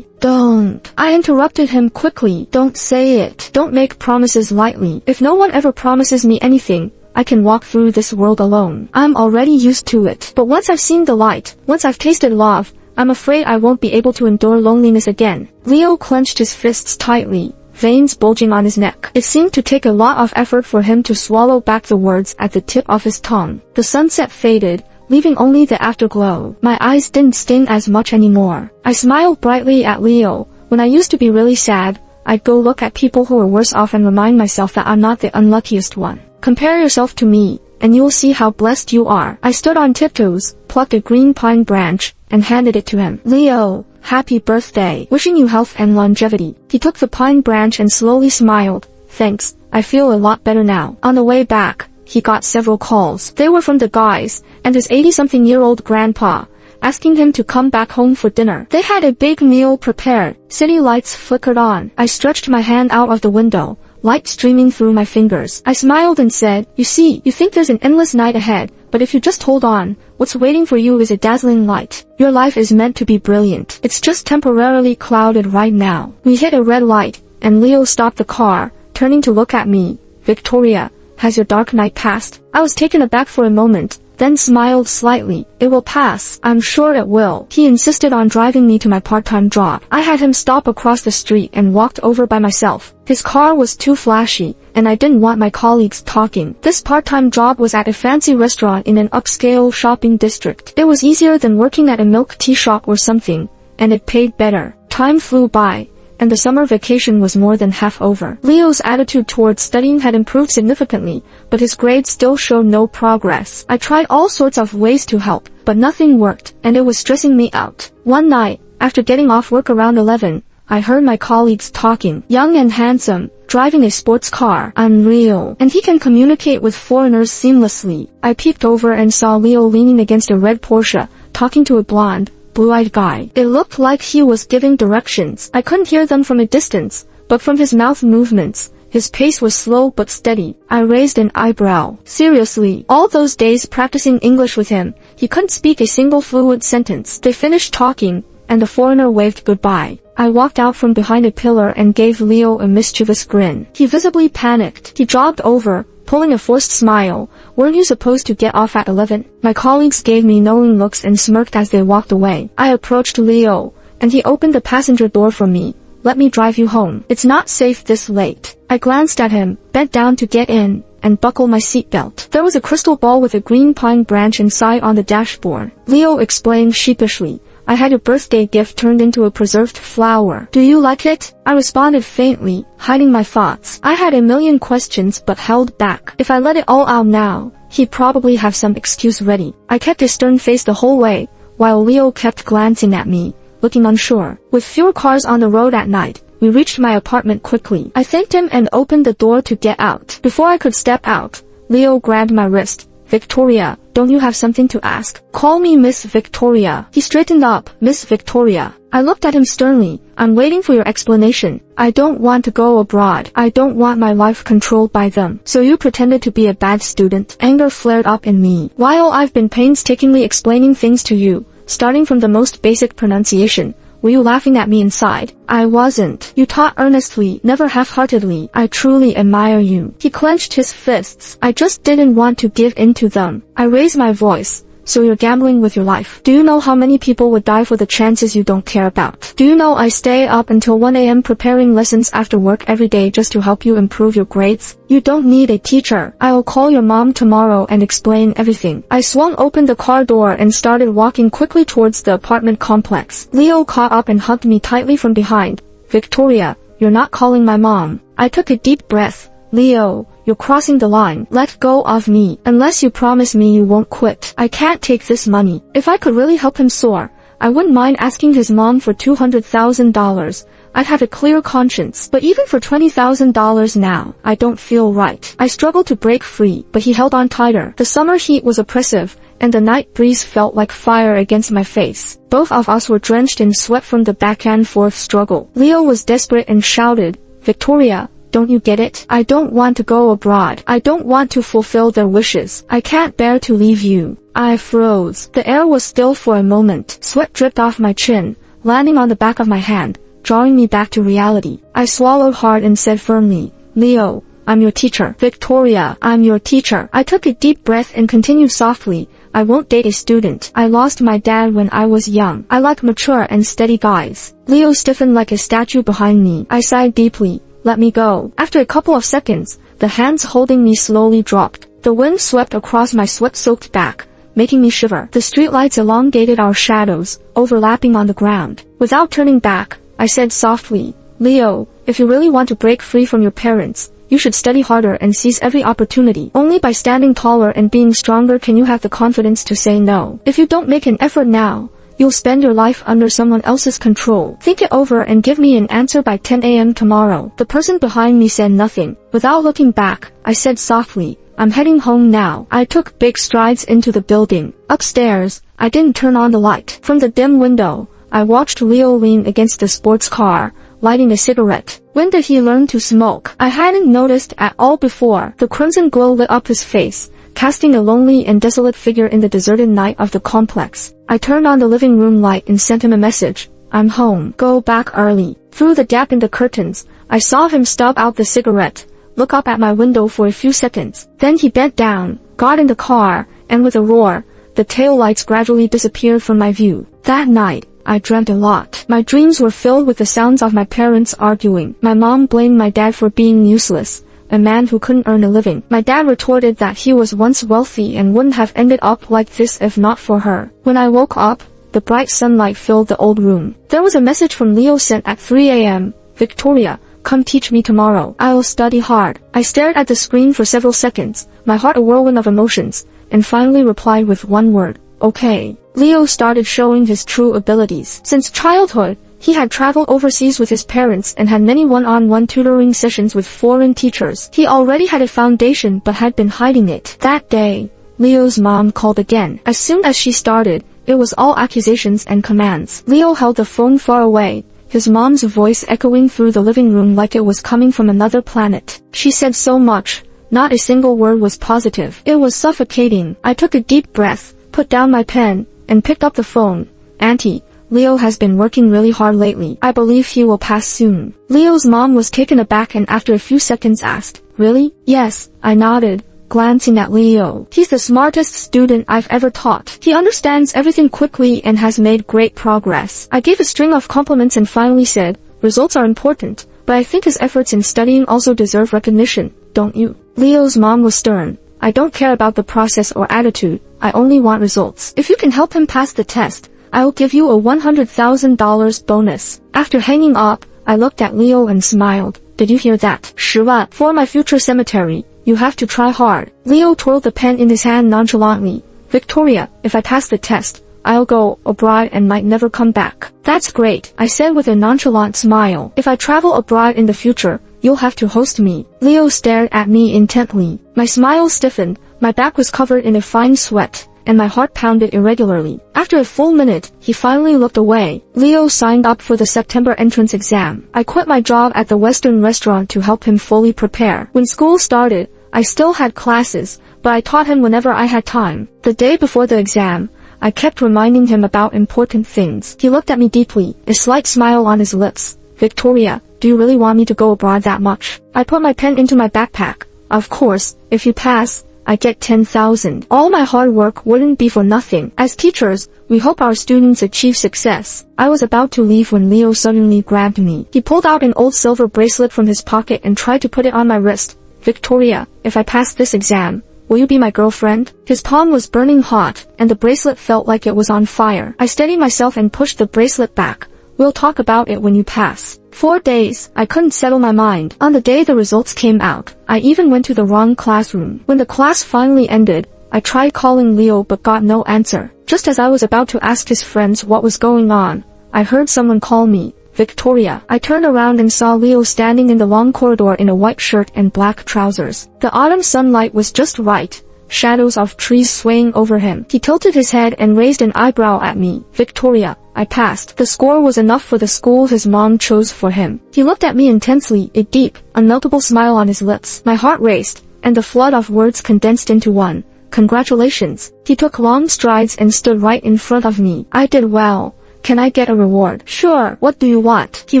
don't. I interrupted him quickly. Don't say it. Don't make promises lightly. If no one ever promises me anything, I can walk through this world alone. I'm already used to it. But once I've seen the light, once I've tasted love, I'm afraid I won't be able to endure loneliness again. Leo clenched his fists tightly, veins bulging on his neck. It seemed to take a lot of effort for him to swallow back the words at the tip of his tongue. The sunset faded, leaving only the afterglow. My eyes didn't sting as much anymore. I smiled brightly at Leo. When I used to be really sad, I'd go look at people who were worse off and remind myself that I'm not the unluckiest one. Compare yourself to me, and you'll see how blessed you are. I stood on tiptoes, plucked a green pine branch, and handed it to him. Leo, happy birthday. Wishing you health and longevity. He took the pine branch and slowly smiled. Thanks, I feel a lot better now. On the way back, he got several calls. They were from the guys, and his 80-something-year-old grandpa, asking him to come back home for dinner. They had a big meal prepared. City lights flickered on. I stretched my hand out of the window, light streaming through my fingers. I smiled and said, you see, you think there's an endless night ahead, but if you just hold on, what's waiting for you is a dazzling light. Your life is meant to be brilliant. It's just temporarily clouded right now. We hit a red light, and Leo stopped the car, turning to look at me. Victoria, has your dark night passed? I was taken aback for a moment, then smiled slightly. It will pass. I'm sure it will. He insisted on driving me to my part-time job. I had him stop across the street and walked over by myself. His car was too flashy, and I didn't want my colleagues talking. This part-time job was at a fancy restaurant in an upscale shopping district. It was easier than working at a milk tea shop or something, and it paid better. Time flew by, and the summer vacation was more than half over. Leo's attitude towards studying had improved significantly, but his grades still showed no progress. I tried all sorts of ways to help, but nothing worked, and it was stressing me out. One night, after getting off work around 11, I heard my colleagues talking. Young and handsome, driving a sports car. Unreal. And he can communicate with foreigners seamlessly. I peeked over and saw Leo leaning against a red Porsche, talking to a blonde, blue-eyed guy. It looked like he was giving directions. I couldn't hear them from a distance, but from his mouth movements, his pace was slow but steady. I raised an eyebrow. Seriously, all those days practicing English with him, he couldn't speak a single fluent sentence. They finished talking, and the foreigner waved goodbye. I walked out from behind a pillar and gave Leo a mischievous grin. He visibly panicked. He jogged over, pulling a forced smile. Weren't you supposed to get off at 11? My colleagues gave me knowing looks and smirked as they walked away. I approached Leo, and he opened the passenger door for me. Let me drive you home. It's not safe this late. I glanced at him, bent down to get in, and buckled my seatbelt. There was a crystal ball with a green pine branch inside on the dashboard. Leo explained sheepishly. I had a birthday gift turned into a preserved flower. Do you like it? I responded faintly, hiding my thoughts. I had a million questions but held back. If I let it all out now, he'd probably have some excuse ready. I kept a stern face the whole way, while Leo kept glancing at me, looking unsure. With fewer cars on the road at night, we reached my apartment quickly. I thanked him and opened the door to get out. Before I could step out, Leo grabbed my wrist. Victoria, don't you have something to ask? Call me Miss Victoria. He straightened up. Miss Victoria. I looked at him sternly. I'm waiting for your explanation. I don't want to go abroad. I don't want my life controlled by them. So you pretended to be a bad student? Anger flared up in me. While I've been painstakingly explaining things to you, starting from the most basic pronunciation, were you laughing at me inside? I wasn't. You taught earnestly, never half-heartedly. I truly admire you. He clenched his fists. I just didn't want to give in to them. I raised my voice. So you're gambling with your life. Do you know how many people would die for the chances you don't care about? Do you know I stay up until 1 a.m. preparing lessons after work every day just to help you improve your grades? You don't need a teacher. I'll call your mom tomorrow and explain everything. I swung open the car door and started walking quickly towards the apartment complex. Leo caught up and hugged me tightly from behind. Victoria, you're not calling my mom. I took a deep breath. Leo, you're crossing the line. Let go of me. Unless you promise me you won't quit. I can't take this money. If I could really help him soar, I wouldn't mind asking his mom for $200,000. I'd have a clear conscience. But even for $20,000 now, I don't feel right. I struggled to break free, but he held on tighter. The summer heat was oppressive, and the night breeze felt like fire against my face. Both of us were drenched in sweat from the back-and-forth struggle. Leo was desperate and shouted, Victoria, don't you get it? I don't want to go abroad. I don't want to fulfill their wishes. I can't bear to leave you. I froze. The air was still for a moment. Sweat dripped off my chin, landing on the back of my hand, drawing me back to reality. I swallowed hard and said firmly, Leo, I'm your teacher. Victoria, I'm your teacher. I took a deep breath and continued softly, I won't date a student. I lost my dad when I was young. I like mature and steady guys. Leo stiffened like a statue behind me. I sighed deeply. Let me go. After a couple of seconds, the hands holding me slowly dropped. The wind swept across my sweat-soaked back, making me shiver. The streetlights elongated our shadows, overlapping on the ground. Without turning back, I said softly, Leo, if you really want to break free from your parents, you should study harder and seize every opportunity. Only by standing taller and being stronger can you have the confidence to say no. If you don't make an effort now, you'll spend your life under someone else's control. Think it over and give me an answer by 10 a.m. tomorrow. The person behind me said nothing. Without looking back, I said softly, I'm heading home now. I took big strides into the building. Upstairs, I didn't turn on the light. From the dim window, I watched Leo lean against the sports car, lighting a cigarette. When did he learn to smoke? I hadn't noticed at all before. The crimson glow lit up his face, casting a lonely and desolate figure in the deserted night of the complex. I turned on the living room light and sent him a message. I'm home. Go back early. Through the gap in the curtains, I saw him stub out the cigarette, look up at my window for a few seconds. Then he bent down, got in the car, and with a roar, the taillights gradually disappeared from my view. That night, I dreamt a lot. My dreams were filled with the sounds of my parents arguing. My mom blamed my dad for being useless, a man who couldn't earn a living. My dad retorted that he was once wealthy and wouldn't have ended up like this if not for her. When I woke up, the bright sunlight filled the old room. There was a message from Leo sent at 3 a.m. Victoria, come teach me tomorrow. I will study hard. I stared at the screen for several seconds, my heart a whirlwind of emotions, and finally replied with one word, okay. Leo started showing his true abilities. Since childhood, he had traveled overseas with his parents and had many one-on-one tutoring sessions with foreign teachers. He already had a foundation but had been hiding it. That day, Leo's mom called again. As soon as she started, it was all accusations and commands. Leo held the phone far away, his mom's voice echoing through the living room like it was coming from another planet. She said so much, not a single word was positive. It was suffocating. I took a deep breath, put down my pen, and picked up the phone. Auntie, Leo has been working really hard lately. I believe he will pass soon. Leo's mom was taken aback and after a few seconds asked, really? Yes, I nodded, glancing at Leo. He's the smartest student I've ever taught. He understands everything quickly and has made great progress. I gave a string of compliments and finally said, results are important, but I think his efforts in studying also deserve recognition, don't you? Leo's mom was stern. I don't care about the process or attitude, I only want results. If you can help him pass the test, I'll give you a $100,000 bonus. After hanging up, I looked at Leo and smiled. Did you hear that? 10万. For my future cemetery, you have to try hard. Leo twirled the pen in his hand nonchalantly. Victoria, if I pass the test, I'll go abroad and might never come back. That's great, I said with a nonchalant smile. If I travel abroad in the future, you'll have to host me. Leo stared at me intently. My smile stiffened, my back was covered in a fine sweat, and my heart pounded irregularly. After a full minute, he finally looked away. Leo signed up for the September entrance exam. I quit my job at the Western restaurant to help him fully prepare. When school started, I still had classes, but I taught him whenever I had time. The day before the exam, I kept reminding him about important things. He looked at me deeply, a slight smile on his lips. Victoria, do you really want me to go abroad that much? I put my pen into my backpack. Of course, if you pass, I get 10,000. All my hard work wouldn't be for nothing. As teachers, we hope our students achieve success. I was about to leave when Leo suddenly grabbed me. He pulled out an old silver bracelet from his pocket and tried to put it on my wrist. Victoria, if I pass this exam, will you be my girlfriend? His palm was burning hot, and the bracelet felt like it was on fire. I steadied myself and pushed the bracelet back. We'll talk about it when you pass. 4 days, I couldn't settle my mind. On the day the results came out, I even went to the wrong classroom. When the class finally ended, I tried calling Leo but got no answer. Just as I was about to ask his friends what was going on, I heard someone call me, Victoria. I turned around and saw Leo standing in the long corridor in a white shirt and black trousers. The autumn sunlight was just right, shadows of trees swaying over him. He tilted his head and raised an eyebrow at me. Victoria, I passed. The score was enough for the school his mom chose for him. He looked at me intensely, a deep, unmeltable smile on his lips. My heart raced, and the flood of words condensed into one. Congratulations. He took long strides and stood right in front of me. I did well. Can I get a reward? Sure. What do you want? He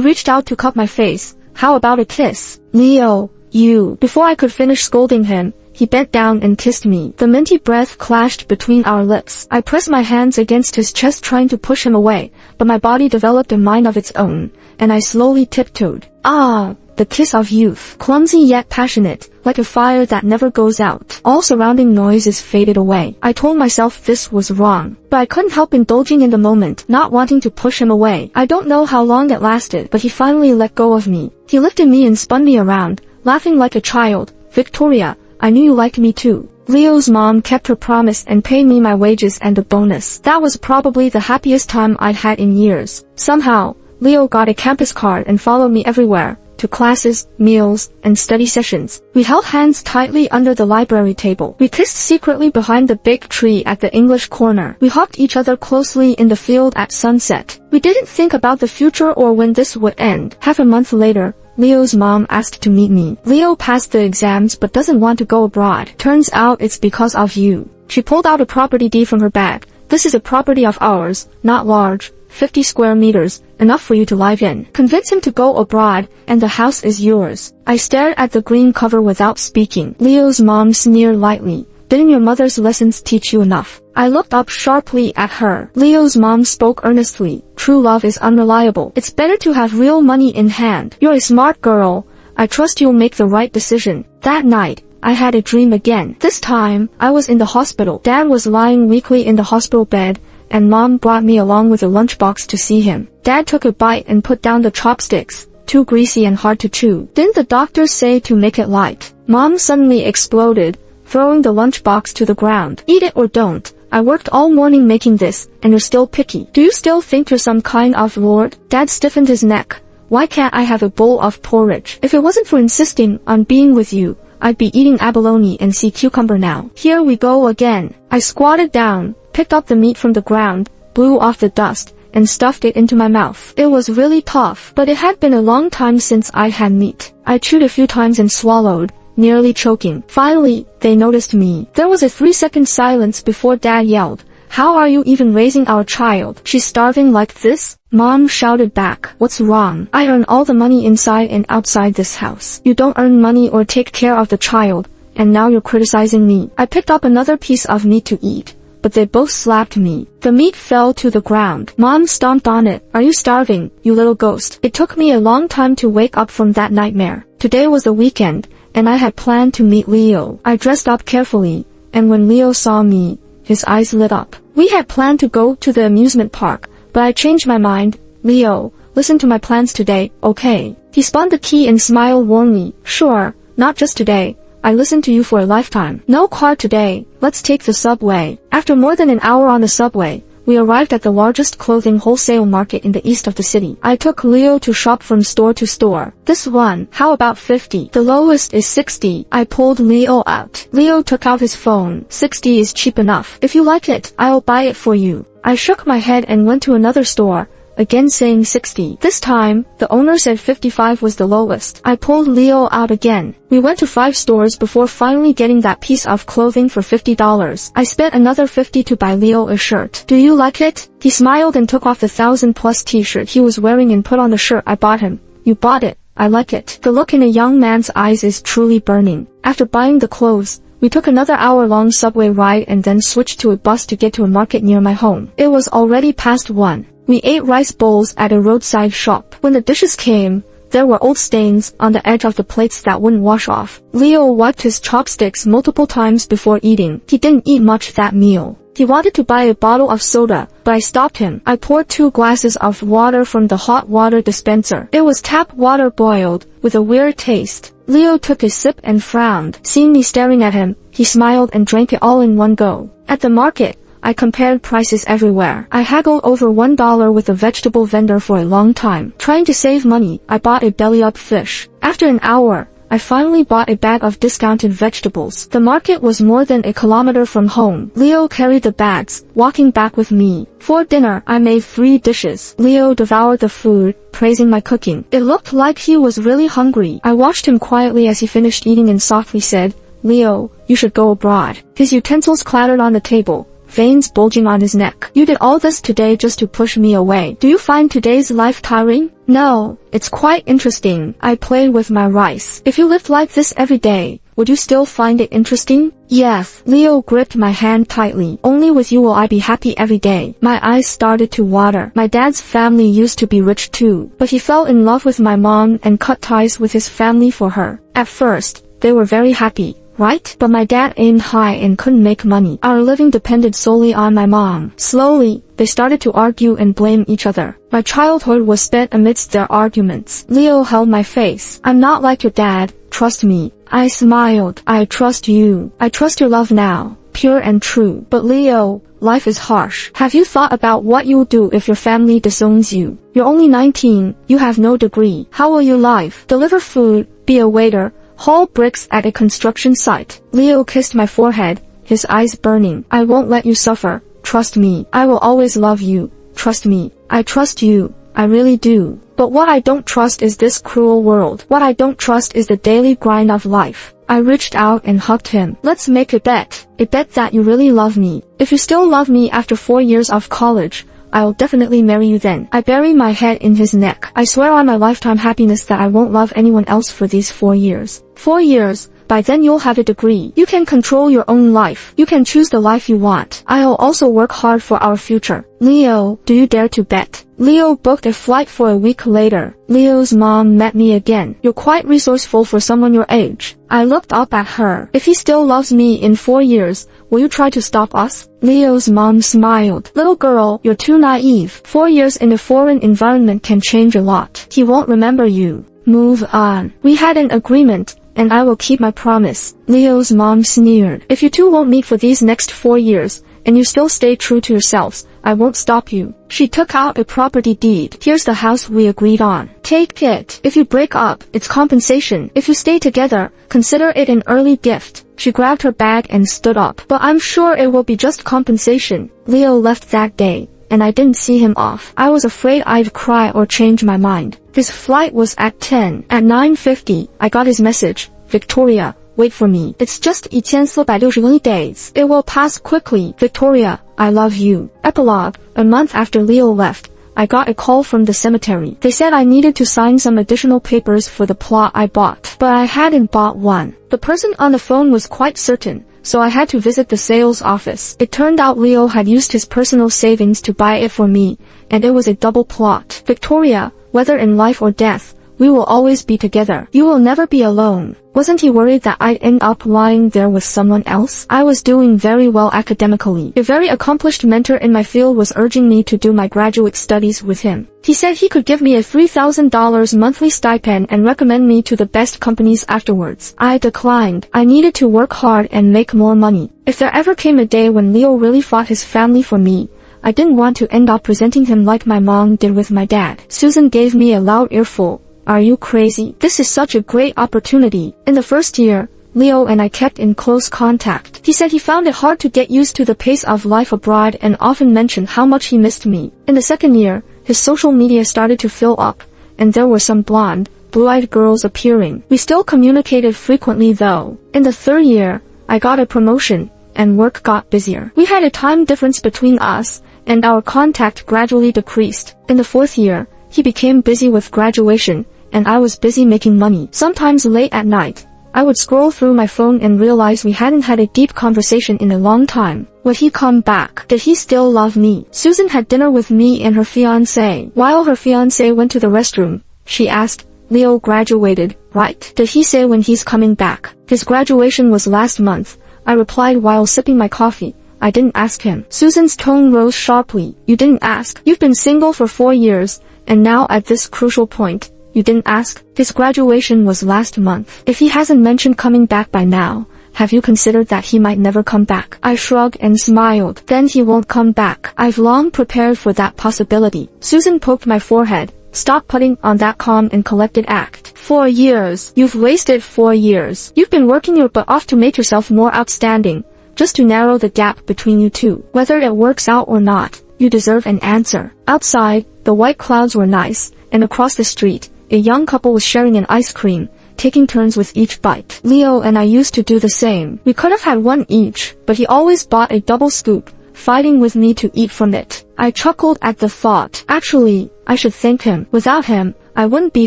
reached out to cup my face. How about a kiss? Leo, you. Before I could finish scolding him, he bent down and kissed me. The minty breath clashed between our lips. I pressed my hands against his chest trying to push him away, but my body developed a mind of its own, and I slowly tiptoed. Ah, the kiss of youth. Clumsy yet passionate, like a fire that never goes out. All surrounding noises faded away. I told myself this was wrong, but I couldn't help indulging in the moment, not wanting to push him away. I don't know how long it lasted, but he finally let go of me. He lifted me and spun me around, laughing like a child. Victoria, I knew you liked me too. Leo's mom kept her promise and paid me my wages and a bonus. That was probably the happiest time I'd had in years. Somehow, Leo got a campus card and followed me everywhere, to classes, meals, and study sessions. We held hands tightly under the library table. We kissed secretly behind the big tree at the English corner. We hugged each other closely in the field at sunset. We didn't think about the future or when this would end. Half a month later, Leo's mom asked to meet me. Leo passed the exams but doesn't want to go abroad. Turns out it's because of you. She pulled out a property deed from her bag. This is a property of ours, not large, 50 square meters, enough for you to live in. Convince him to go abroad, and the house is yours. I stared at the green cover without speaking. Leo's mom sneered lightly. Didn't your mother's lessons teach you enough? I looked up sharply at her. Leo's mom spoke earnestly. True love is unreliable. It's better to have real money in hand. You're a smart girl. I trust you'll make the right decision. That night, I had a dream again. This time, I was in the hospital. Dad was lying weakly in the hospital bed, and Mom brought me along with a lunchbox to see him. Dad took a bite and put down the chopsticks, too greasy and hard to chew. Didn't the doctor say to make it light? Mom suddenly exploded, throwing the lunchbox to the ground. Eat it or don't. I worked all morning making this, and you're still picky. Do you still think you're some kind of lord? Dad stiffened his neck. Why can't I have a bowl of porridge? If it wasn't for insisting on being with you, I'd be eating abalone and sea cucumber now. Here we go again. I squatted down, picked up the meat from the ground, blew off the dust, and stuffed it into my mouth. It was really tough, but it had been a long time since I had meat. I chewed a few times and swallowed, nearly choking. Finally, they noticed me. There was a 3-second silence before Dad yelled, "How are you even raising our child? She's starving like this?" Mom shouted back, "What's wrong? I earn all the money inside and outside this house. You don't earn money or take care of the child, and now you're criticizing me." I picked up another piece of meat to eat, but they both slapped me. The meat fell to the ground. Mom stomped on it. "Are you starving, you little ghost?" It took me a long time to wake up from that nightmare. Today was the weekend, and I had planned to meet Leo. I dressed up carefully, and when Leo saw me, his eyes lit up. We had planned to go to the amusement park, but I changed my mind. "Leo, listen to my plans today, okay?" He spun the key and smiled warmly. "Sure, not just today. I listened to you for a lifetime." "No car today. Let's take the subway." After more than an hour on the subway, we arrived at the largest clothing wholesale market in the east of the city. I took Leo to shop from store to store. "This one, how about 50? The lowest is 60. I pulled Leo out. Leo took out his phone. "60 is cheap enough. If you like it, I'll buy it for you." I shook my head and went to another store, again saying 60. This time, the owner said 55 was the lowest. I pulled Leo out again. We went to 5 stores before finally getting that piece of clothing for $50. I spent another $50 to buy Leo a shirt. "Do you like it?" He smiled and took off the 1,000+ t-shirt he was wearing and put on the shirt I bought him. "You bought it. I like it." The look in a young man's eyes is truly burning. After buying the clothes, we took another hour-long subway ride and then switched to a bus to get to a market near my home. It was already past 1. We ate rice bowls at a roadside shop. When the dishes came, there were old stains on the edge of the plates that wouldn't wash off. Leo wiped his chopsticks multiple times before eating. He didn't eat much that meal. He wanted to buy a bottle of soda, but I stopped him. I poured 2 glasses of water from the hot water dispenser. It was tap water boiled, with a weird taste. Leo took a sip and frowned. Seeing me staring at him, he smiled and drank it all in one go. At the market, I compared prices everywhere. I haggled over $1 with a vegetable vendor for a long time. Trying to save money, I bought a belly-up fish. After an hour, I finally bought a bag of discounted vegetables. The market was more than a kilometer from home. Leo carried the bags, walking back with me. For dinner, I made 3 dishes. Leo devoured the food, praising my cooking. It looked like he was really hungry. I watched him quietly as he finished eating and softly said, "Leo, you should go abroad." His utensils clattered on the table, veins bulging on his neck. "You did all this today just to push me away. Do you find today's life tiring?" "No, it's quite interesting." I played with my rice. "If you lived like this every day, would you still find it interesting?" "Yes." Leo gripped my hand tightly. "Only with you will I be happy every day." My eyes started to water. My dad's family used to be rich too, but he fell in love with my mom and cut ties with his family for her. At first, they were very happy, right? But my dad aimed high and couldn't make money. Our living depended solely on my mom. Slowly, they started to argue and blame each other. My childhood was spent amidst their arguments. Leo held my face. "I'm not like your dad, trust me." I smiled. "I trust you. I trust your love now, pure and true." "But Leo, life is harsh. Have you thought about what you'll do if your family disowns you? You're only 19, you have no degree. How will you live? Deliver food, be a waiter, haul bricks at a construction site?" Leo kissed my forehead, his eyes burning. "I won't let you suffer. Trust me. I will always love you. Trust me." "I trust you. I really do. But what I don't trust is this cruel world. What I don't trust is the daily grind of life." I reached out and hugged him. "Let's make a bet. A bet that you really love me. If you still love me after 4 years of college, I'll definitely marry you then. I bury my head in his neck. I swear on my lifetime happiness that I won't love anyone else for these 4 years. 4 years. By then you'll have a degree. You can control your own life. You can choose the life you want. I'll also work hard for our future. Leo, do you dare to bet? Leo booked a flight for a week later. Leo's mom met me again. You're quite resourceful for someone your age. I looked up at her. If he still loves me in 4 years, will you try to stop us? Leo's mom smiled. Little girl, you're too naive. 4 years in a foreign environment can change a lot. He won't remember you. Move on. We had an agreement, and I will keep my promise. Leo's mom sneered. If you two won't meet for these next 4 years, and you still stay true to yourselves, I won't stop you. She took out a property deed. Here's the house we agreed on. Take it. If you break up, it's compensation. If you stay together, consider it an early gift. She grabbed her bag and stood up. But I'm sure it will be just compensation. Leo left that day, and I didn't see him off. I was afraid I'd cry or change my mind. His flight was at 10. At 9:50, I got his message. Victoria, wait for me. It's just 1460 days. It will pass quickly. Victoria, I love you. Epilogue. A month after Leo left, I got a call from the cemetery. They said I needed to sign some additional papers for the plot I bought. But I hadn't bought one. The person on the phone was quite certain, so I had to visit the sales office. It turned out Leo had used his personal savings to buy it for me, and it was a double plot. Victoria, whether in life or death, we will always be together. You will never be alone. Wasn't he worried that I'd end up lying there with someone else? I was doing very well academically. A very accomplished mentor in my field was urging me to do my graduate studies with him. He said he could give me a $3,000 monthly stipend and recommend me to the best companies afterwards. I declined. I needed to work hard and make more money. If there ever came a day when Leo really fought his family for me, I didn't want to end up presenting him like my mom did with my dad. Susan gave me a loud earful. Are you crazy? This is such a great opportunity. In the first year, Leo and I kept in close contact. He said he found it hard to get used to the pace of life abroad and often mentioned how much he missed me. In the second year, his social media started to fill up, and there were some blonde, blue-eyed girls appearing. We still communicated frequently though. In the third year, I got a promotion, and work got busier. We had a time difference between us, and our contact gradually decreased. In the fourth year, he became busy with graduation, and I was busy making money. Sometimes late at night, I would scroll through my phone and realize we hadn't had a deep conversation in a long time. Would he come back? Did he still love me? Susan had dinner with me and her fiancé. While her fiancé went to the restroom, she asked, Leo graduated, right? Did he say when he's coming back? His graduation was last month, I replied while sipping my coffee. I didn't ask him. Susan's tone rose sharply. You didn't ask. You've been single for 4 years, and now at this crucial point, you didn't ask? His graduation was last month. If he hasn't mentioned coming back by now, have you considered that he might never come back? I shrugged and smiled. Then he won't come back. I've long prepared for that possibility. Susan poked my forehead. Stop putting on that calm and collected act. 4 years. You've wasted 4 years. You've been working your butt off to make yourself more outstanding, just to narrow the gap between you two. Whether it works out or not, you deserve an answer. Outside, the white clouds were nice, and across the street, a young couple was sharing an ice cream, taking turns with each bite. Leo and I used to do the same. We could have had one each, but he always bought a double scoop, fighting with me to eat from it. I chuckled at the thought. Actually, I should thank him. Without him, I wouldn't be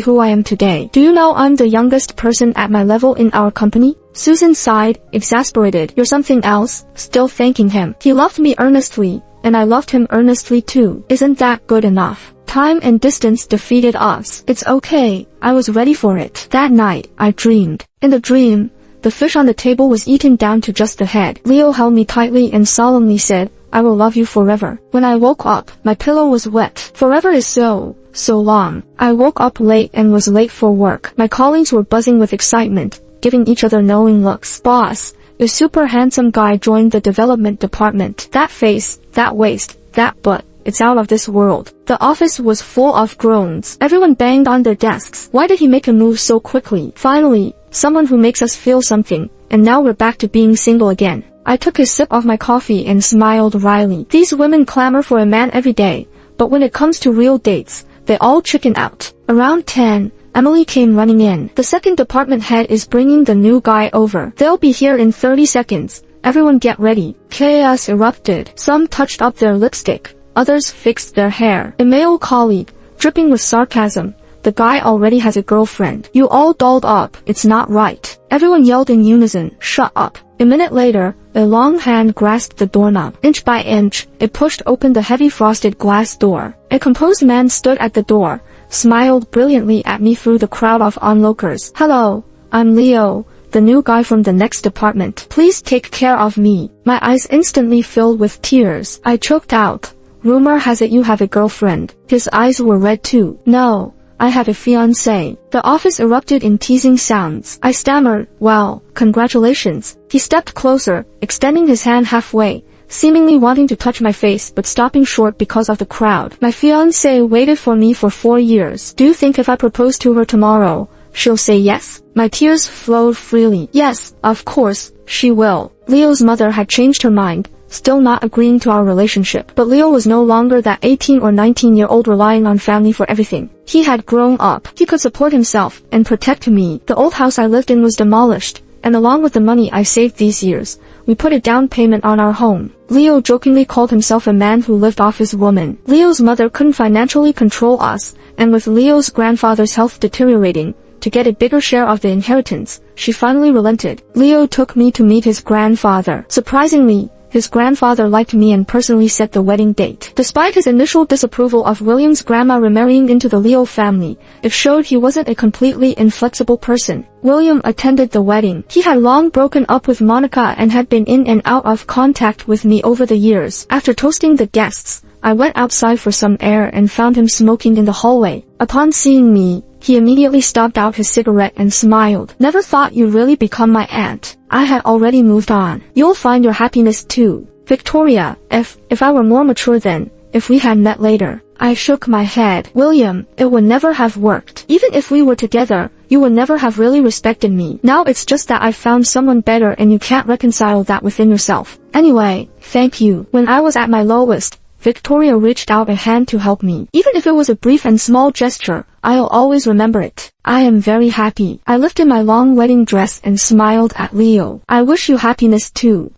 who I am today. Do you know I'm the youngest person at my level in our company? Susan sighed, exasperated. You're something else, still thanking him. He loved me earnestly, and I loved him earnestly too. Isn't that good enough? Time and distance defeated us. It's okay. I was ready for it. That night, I dreamed. In the dream, the fish on the table was eaten down to just the head. Leo held me tightly and solemnly said, I will love you forever. When I woke up, my pillow was wet. Forever is so long. I woke up late and was late for work. My colleagues were buzzing with excitement, giving each other knowing looks. Boss, a super handsome guy joined the development department. That face, that waist, that butt. It's out of this world. The office was full of groans. Everyone banged on their desks. Why did he make a move so quickly? Finally, someone who makes us feel something, and now we're back to being single again. I took a sip of my coffee and smiled wryly. These women clamor for a man every day, but when it comes to real dates, they all chicken out. Around 10, Emily came running in. The second department head is bringing the new guy over. They'll be here in 30 seconds. Everyone get ready. Chaos erupted. Some touched up their lipstick. Others fixed their hair. A male colleague, dripping with sarcasm, "The guy already has a girlfriend. You all dolled up. It's not right." Everyone yelled in unison, "Shut up." A minute later, a long hand grasped the doorknob. Inch by inch, it pushed open the heavy frosted glass door. A composed man stood at the door, smiled brilliantly at me through the crowd of onlookers. "Hello, I'm Leo, the new guy from the next department. Please take care of me." My eyes instantly filled with tears. I choked out, "Rumor has it you have a girlfriend." His eyes were red too. "No, I have a fiancé." The office erupted in teasing sounds. I stammered, "Well, congratulations." He stepped closer, extending his hand halfway, seemingly wanting to touch my face but stopping short because of the crowd. "My fiancé waited for me for 4 years. Do you think if I propose to her tomorrow, she'll say yes?" My tears flowed freely. "Yes, of course, she will." Leo's mother had changed her mind, still not agreeing to our relationship. But Leo was no longer that 18 or 19-year-old relying on family for everything. He had grown up. He could support himself and protect me. The old house I lived in was demolished, and along with the money I saved these years, we put a down payment on our home. Leo jokingly called himself a man who lived off his woman. Leo's mother couldn't financially control us, and with Leo's grandfather's health deteriorating, to get a bigger share of the inheritance, she finally relented. Leo took me to meet his grandfather. Surprisingly, his grandfather liked me and personally set the wedding date. Despite his initial disapproval of William's grandma remarrying into the Leo family, it showed he wasn't a completely inflexible person. William attended the wedding. He had long broken up with Monica and had been in and out of contact with me over the years. After toasting the guests, I went outside for some air and found him smoking in the hallway. Upon seeing me, he immediately stopped out his cigarette and smiled. "Never thought you'd really become my aunt." I had already moved on. "You'll find your happiness too, Victoria. If I were more mature then, if we had met later." I shook my head. "William, it would never have worked. Even if we were together, you would never have really respected me. Now it's just that I found someone better and you can't reconcile that within yourself. Anyway, thank you." When I was at my lowest, Victoria reached out a hand to help me. Even if it was a brief and small gesture, I'll always remember it. I am very happy. I lifted my long wedding dress and smiled at Leo. "I wish you happiness too."